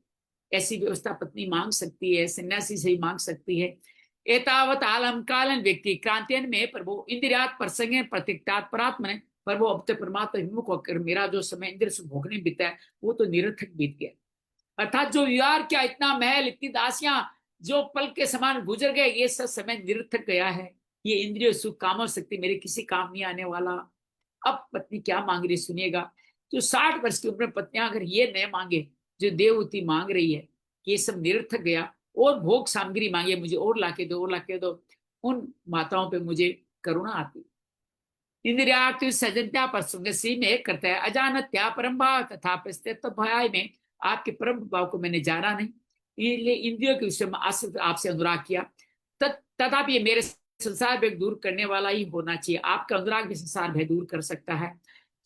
ऐसी व्यवस्था पत्नी मांग सकती है, सन्यासी से ही मांग सकती है। एतावत आलम कालन व्यक्ति क्रांतियन में प्रभु इंद्रियात प्रसंग प्रतिक्तात परात्मन। पर वो अब तक परमात्मा विमुख होकर मेरा जो समय इंद्र से भोगने बीता है वो तो निरर्थक बीत गया। अर्थात जो विहार क्या, इतना महल, इतनी दासियां जो पल के समान गुजर गए, ये सब समय निरर्थक गया है। ये इंद्रिय सुख कामो शक्ति मेरे किसी काम नहीं आने वाला। अब पत्नी क्या मांग रही सुनिएगा। जो 60 वर्ष की उम्र में पत्नियां अगर ये न मांगे जो देवहूति मांग रही है कि ये सब निरर्थक गया, और भोग सामग्री मांगे मुझे और लाके दो और लाके दो, उन माताओं पे मुझे करुणा आती। इंद्रियार्थ सजनत्या पर सुंगसी में करता है अजानत्या परम भाव तथा प्रस्तित्व भय में। आपके परम भाव को मैंने जाना नहीं, इसलिए इंद्रियों के विषय में आपसे अनुराग किया। तथापि ये मेरे संसार भय दूर करने वाला ही होना चाहिए। आपका अनुराग भी संसार भय दूर कर सकता है।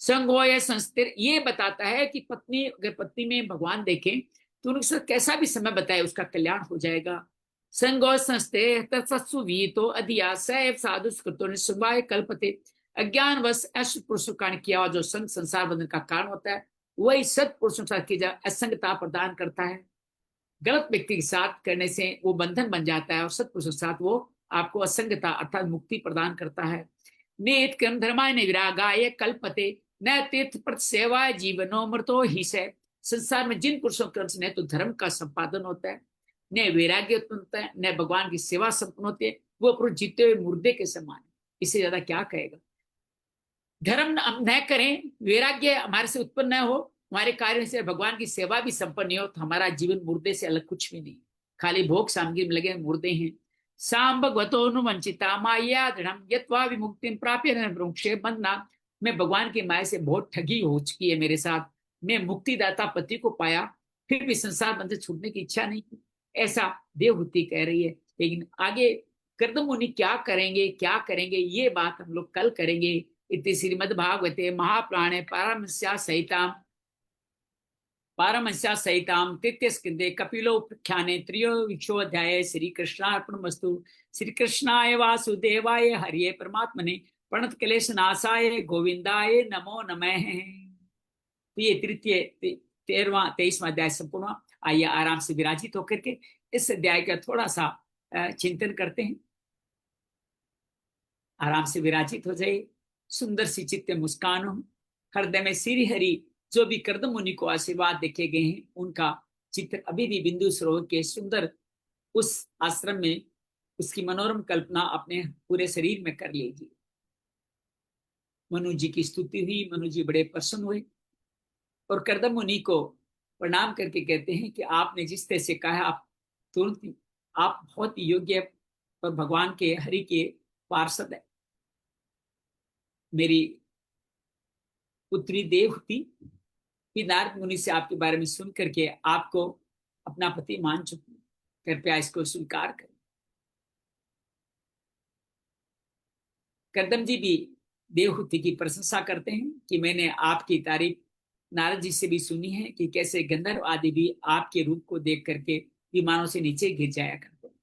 संगो या संस्थिर ये बताता है कि पत्नी अगर पत्नी में भगवान देखें तो उनके कैसा भी समय बताए उसका कल्याण हो जाएगा। संगो संस्थे तत्सुवीतो अधिया सैव साधु कृतो निसुभाय कल्पते। अज्ञान वश अष्टपुरुषों का किया हुआ जो संग संसार बंधन का कारण होता है वही सत्पुरुषों के साथ किया असंगता प्रदान करता है। गलत व्यक्ति के साथ करने से वो बंधन बन जाता है और सत्पुरुषों के साथ वो आपको असंगता अर्थात मुक्ति प्रदान करता है। नेत कर्म धर्माय न विरागाय कल्पते न तीर्थ प्रत सेवाय जीवनो मृतो ही से। संसार में जिन पुरुषों कर्म से न तो धर्म का संपादन होता है, न वैराग्य उत्पन्न होता है, न भगवान की सेवा संपन्न होती है, वो पुरुष जीते हुए मुर्दे के समान है। इससे ज्यादा क्या कहेगा। धर्म हम न करें, वैराग्य हमारे से उत्पन्न न हो, हमारे कार्य से भगवान की सेवा भी संपन्न हो, तो हमारा जीवन मुर्दे से अलग कुछ भी नहीं, खाली भोग सामग्री में लगे मुर्दे हैं। साम भगवतोनुवंचिता माया दृढ़ यत्वा विमुक्ति प्राप्य वृक्षे बंधना। मैं भगवान की माया से बहुत ठगी हो चुकी है मेरे साथ। मैं मुक्तिदाता पति को पाया फिर भी संसार बंध से छूटने की इच्छा नहीं की, ऐसा देवहूति कह रही है। लेकिन आगे कर्दम मुनि क्या करेंगे ये बात हम लोग कल करेंगे। इति श्रीमद्भागवते महापुराणे पारमहंस्या सहिताम तृतीय स्कंदे कपिलोपाख्याने त्रयोविंशोऽध्याये श्री कृष्णार्पणमस्तु। श्री कृष्णाय वासुदेवाय हरिये परमात्मने प्रणत क्लेश नाशाय गोविंदाय नमो नमः। तो ये तृतीय 23वां अध्याय संपूर्ण। आइए आराम से विराजित होकर के इस अध्याय का थोड़ा सा चिंतन करते हैं। आराम से विराजित हो जाइए, सुंदर सी चित्त मुस्कान हो, हृदय में श्री हरि जो भी कर्दम मुनि को आशीर्वाद देखे गए हैं उनका चित्र अभी भी बिंदु सरोवर के सुंदर उस आश्रम में उसकी मनोरम कल्पना अपने पूरे शरीर में कर लीजिए। मनु जी की स्तुति हुई, मनु जी बड़े प्रसन्न हुए और कर्दम मुनि को प्रणाम करके कहते हैं कि आपने जिस तरह से कहा आप तुरंत, आप बहुत योग्य और भगवान के हरि के पार्षद है। मेरी पुत्री देवहूति नारद मुनि से आपके बारे में सुन करके आपको अपना पति मान चुकी, कृपया इसको स्वीकार करें। कर्दम जी भी देवहूति की प्रशंसा करते हैं कि मैंने आपकी तारीफ नारद जी से भी सुनी है कि कैसे गंधर्व आदि भी आपके रूप को देख करके विमानों से नीचे गिर जाया करते हैं।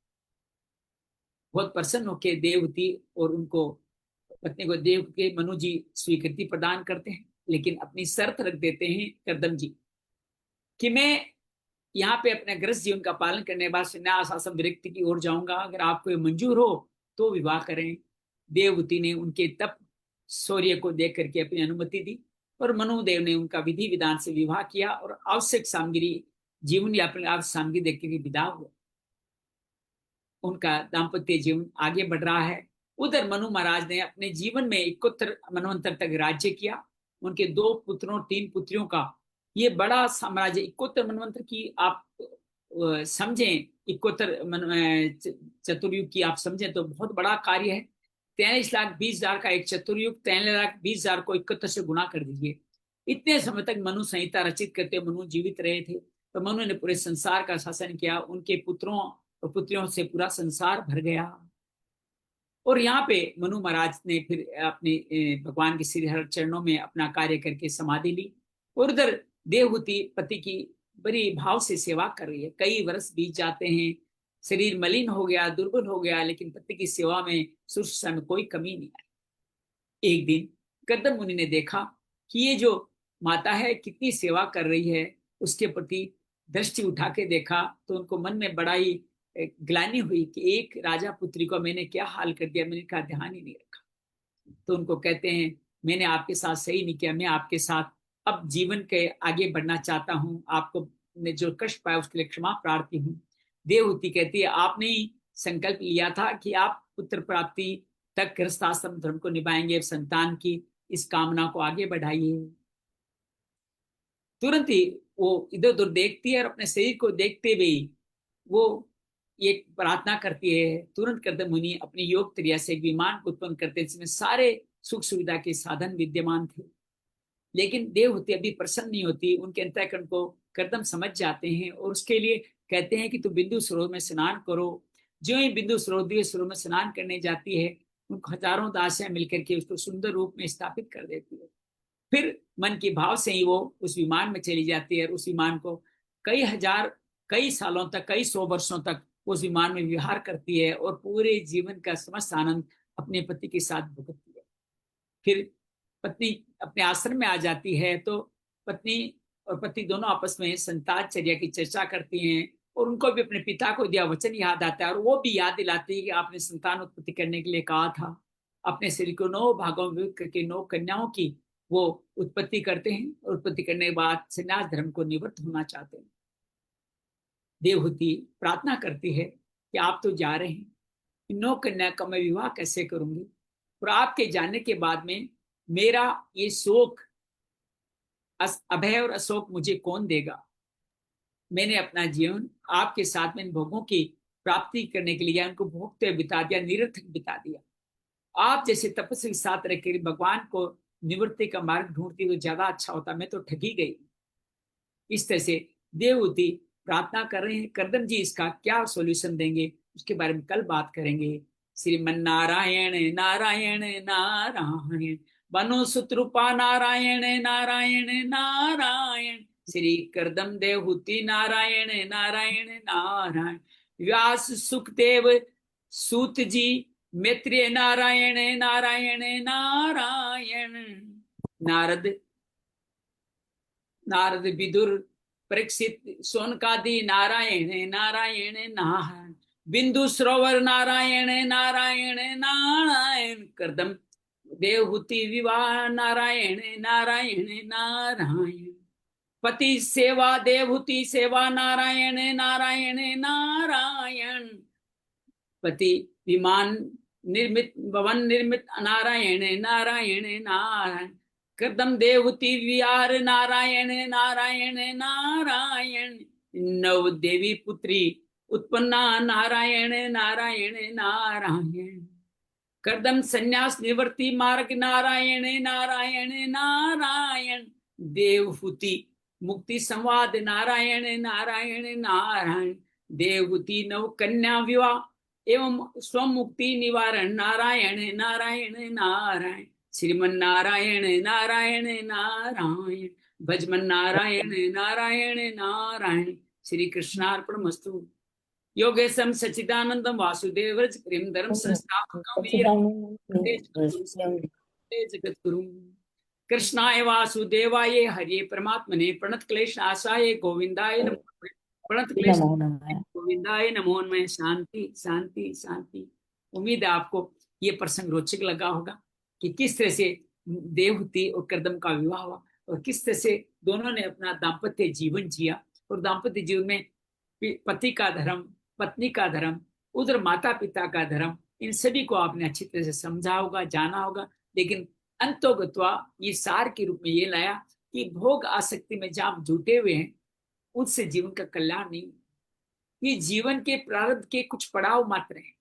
बहुत प्रसन्न होकर देवहूति और उनको पत्नी को देव के मनु जी स्वीकृति प्रदान करते हैं, लेकिन अपनी शर्त रख देते हैं कर्दम जी कि मैं यहाँ पे अपने गृहस्थ जीवन का पालन करने के बाद संन्यास आश्रम विरक्ति की ओर जाऊंगा, अगर आपको ये मंजूर हो तो विवाह करें। देवहूति ने उनके तप शौर्य को देख करके अपनी अनुमति दी और मनुदेव ने उनका विधि विधान से विवाह किया और आवश्यक सामग्री जीवन यापन आवश्यक सामग्री देख के विदा हुआ। उनका दाम्पत्य जीवन आगे बढ़ रहा है। उधर मनु महाराज ने अपने जीवन में 71 मनवंतर तक राज्य किया। उनके 2 पुत्रों 3 पुत्रियों का ये बड़ा साम्राज्य 71 मनवंतर की आप समझें, 71 चतुर्युग की आप समझें तो बहुत बड़ा कार्य है। 43,20,000 का एक चतुर्युग, 43,20,000 को 71 से गुणा कर दीजिए। इतने समय तक मनु संहिता रचित करते मनु जीवित रहे थे, तो मनु ने पूरे संसार का शासन किया। उनके पुत्रों और पुत्रियों से पूरा संसार भर गया। और यहाँ पे मनु महाराज ने फिर अपने भगवान के श्री हर चरणों में अपना कार्य करके समाधि ली। और उधर देवहूति पति की बड़ी भाव से सेवा कर रही है। कई वर्ष बीत जाते हैं, शरीर मलिन हो गया, दुर्बल हो गया, लेकिन पति की सेवा में शुश्रूषा में कोई कमी नहीं आई। एक दिन कर्दम मुनि ने देखा कि ये जो माता है कितनी सेवा कर रही है, उसके प्रति दृष्टि उठा के देखा तो उनको मन में बड़ा ही ग्लानि हुई कि एक राजा पुत्री को मैंने क्या हाल कर दिया, मैंने कहा ध्यान ही नहीं रखा। तो उनको कहते हैं मैंने आपके साथ सही नहीं किया, मैं आपके साथ अब जीवन के आगे बढ़ना चाहता हूँ, आपको ने जो कष्ट पाया उसके लिए क्षमा प्रार्थी हूँ। देवहूति कहती है आपने ही संकल्प लिया था कि आप पुत्र प्राप्ति तक गृहस्थाश्रम धर्म को निभाएंगे, संतान की इस कामना को आगे बढ़ाइए। तुरंत ही वो इधर उधर देखती है और अपने शरीर को देखते हुए वो एक प्रार्थना करती है। तुरंत कर्दम मुनि अपनी योग क्रिया से एक विमान को उत्पन्न करते हैं जिसमें सारे सुख सुविधा के साधन विद्यमान थे। लेकिन देवहूति अभी प्रसन्न नहीं होती, उनके अंतःकरण को कर्दम समझ जाते हैं और उसके लिए कहते हैं कि तू बिंदु सरोवर में स्नान करो। जो ही बिंदु सरोवर में स्नान करने जाती है, उनको हजारों दासियां मिलकर के उसको सुंदर रूप में स्थापित कर देती है। फिर मन के भाव से ही वो उस विमान में चली जाती है और उस विमान को कई सालों तक, कई 100 वर्षों तक उस विमान में विहार करती है और पूरे जीवन का समस्त आनंद अपने पति के साथ भुगतती है। फिर पत्नी अपने आश्रम में आ जाती है तो पत्नी और पति दोनों आपस में संतानचर्या की चर्चा करती हैं और उनको भी अपने पिता को दिया वचन याद आता है और वो भी याद दिलाती है कि आपने संतान उत्पत्ति करने के लिए कहा था। अपने शरीर को 9 भागों में विभक्त करके 9 कन्याओं की वो उत्पत्ति करते हैं और उत्पत्ति करने के बाद संन्यास धर्म को निवृत्त होना चाहते हैं। देवहूति प्रार्थना करती है कि आप तो जा रहे हैं, 9 कन्या का मैं विवाह कैसे करूंगी, और आपके जाने के बाद में मेरा ये शोक अभय और अशोक मुझे कौन देगा। मैंने अपना जीवन आपके साथ में इन भोगों की प्राप्ति करने के लिए उनको भोगते बिता दिया, निरर्थक बिता दिया। आप जैसे तपस्वी साथ रखकर भगवान को निवृत्ति का मार्ग ढूंढती तो ज्यादा अच्छा होता, मैं तो ठगी गई। इस तरह से देवहूति प्रार्थना कर रहे हैं। कर्दम जी इसका क्या सॉल्यूशन देंगे उसके बारे में कल बात करेंगे। श्रीमन नारायण नारायण नारायण, बनो सुतरूपा नारायण नारायण नारायण, श्री कर्दम देवहूति नारायण नारायण नारायण, व्यास सुखदेव सूत जी मैत्रेय नारायण नारायण नारायण, नारद विदुर परीक्षित सोनकादि नारायण नारायण नारायण, बिंदु सरोवर नारायण नारायण नारायण, कर्दम देवहूति विवाह नारायण नारायण नारायण, पति सेवा देवहूति सेवा नारायण नारायण नारायण, पति विमान निर्मित भवन निर्मित नारायण नारायण नारायण, कर्दम देवहूति विहार नारायण नारायण नारायण, नव देवी पुत्री उत्पन्ना नारायण नारायण नारायण, कर्दम संन्यास निवृत्ति मार्ग नारायण नारायण नारायण, देवहूति मुक्ति संवाद नारायण नारायण नारायण, देवहूति नव कन्या विवाह एवं स्वमुक्ति निवारण नारायण नारायण नारायण, श्रीमन नारायण नारायण नारायण, भजमन नारायण नारायण नारायण। श्री कृष्णार्पणमस्तु। योगेशम सच्चिदानंदम वासुदेव धर्म संस्थापकम जगत गुरु कृष्णाय वासुदेवाय हरे परमात्मने प्रणत क्लेश नाशाय गोविंदाय नमः प्रणत क्लेश नमो नमः। गोविंदाय नमो नमः। शांति शांति शांति। उम्मीद है आपको ये प्रसंग रोचक लगा होगा कि किस तरह से देवहूति और कर्दम का विवाह हुआ और किस तरह से दोनों ने अपना दाम्पत्य जीवन जिया। और दाम्पत्य जीवन में पति का धर्म, पत्नी का धर्म, उधर माता पिता का धर्म, इन सभी को आपने अच्छी तरह से समझा होगा, जाना होगा। लेकिन अंतोगत्वा ये सार के रूप में ये लाया कि भोग आसक्ति में जहां आप जुटे हुए हैं उससे जीवन का कल्याण नहीं। ये जीवन के प्रारब्ध के कुछ पड़ाव मात्र हैं।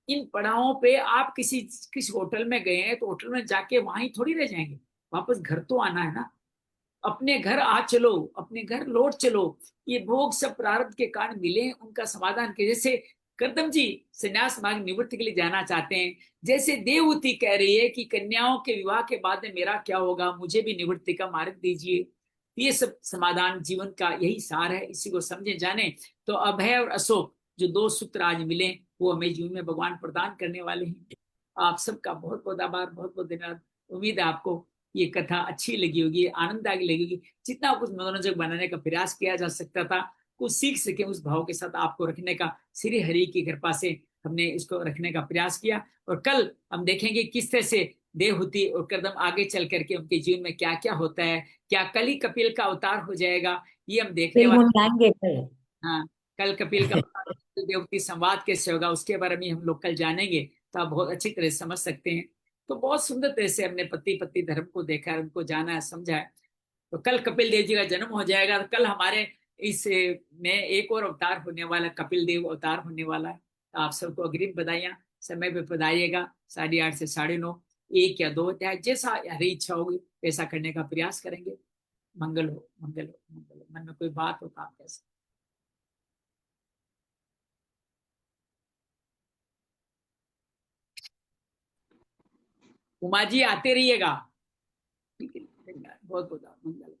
इन पड़ावों पे आप किसी होटल में गए हैं तो होटल में जाके वहां ही थोड़ी रह जाएंगे, वापस घर तो आना है ना। अपने घर आ चलो, अपने घर लौट चलो। ये भोग सब प्रारब्ध के कारण मिले, उनका समाधान के जैसे करदम जी संन्यास मार्ग निवृत्ति के लिए जाना चाहते हैं, जैसे देवहूति कह रही है कि कन्याओं के विवाह के बाद में मेरा क्या होगा, मुझे भी निवृत्ति का मार्ग दीजिए। ये सब समाधान जीवन का यही सार है। इसी को समझे जाने तो अभय और अशोक जो दो सूत्र आज मिले वो हमें जीवन में भगवान प्रदान करने वाले हैं। आप सबका बहुत बहुत आभार, बहुत बहुत धन्यवाद। उम्मीद है आपको ये कथा अच्छी लगी होगी, आनंददायक लगी होगी। जितना कुछ मनोरंजक बनाने का प्रयास किया जा सकता था, कुछ सीख सके उस भाव के साथ आपको रखने का श्री हरि की कृपा से हमने इसको रखने का प्रयास किया। और कल हम देखेंगे किस तरह से देवहूति और कर्दम आगे चल करके उनके जीवन में क्या क्या होता है। क्या कल ही कपिल का अवतार हो जाएगा, ये हम देखने फिल्म वाले। लाएंगे कल। हाँ, कल कपिल का देवती संवाद कैसे होगा उसके बारे में हम लोग कल जानेंगे, तो आप बहुत अच्छी तरह से समझ सकते हैं। तो बहुत सुंदर तरह से हमने पति पत्नी धर्म को देखा है, उनको जाना है, समझा है। तो कल कपिल देव जी का जन्म हो जाएगा। तो कल हमारे इस में एक और अवतार होने वाला, कपिल देव अवतार होने वाला है। तो आप सबको अग्रिम बधाइयां। समय पे पधारिएगा 8:30 से 9:30, 1 या 2 अध्याय, जैसा हरी इच्छा होगी वैसा करने का प्रयास करेंगे। मंगल हो, मंगल हो, मंगल हो। मन में कोई बात हो तो आप कैसे। उमा जी आते रहिएगा। ठीक है, बहुत बहुत मंगल।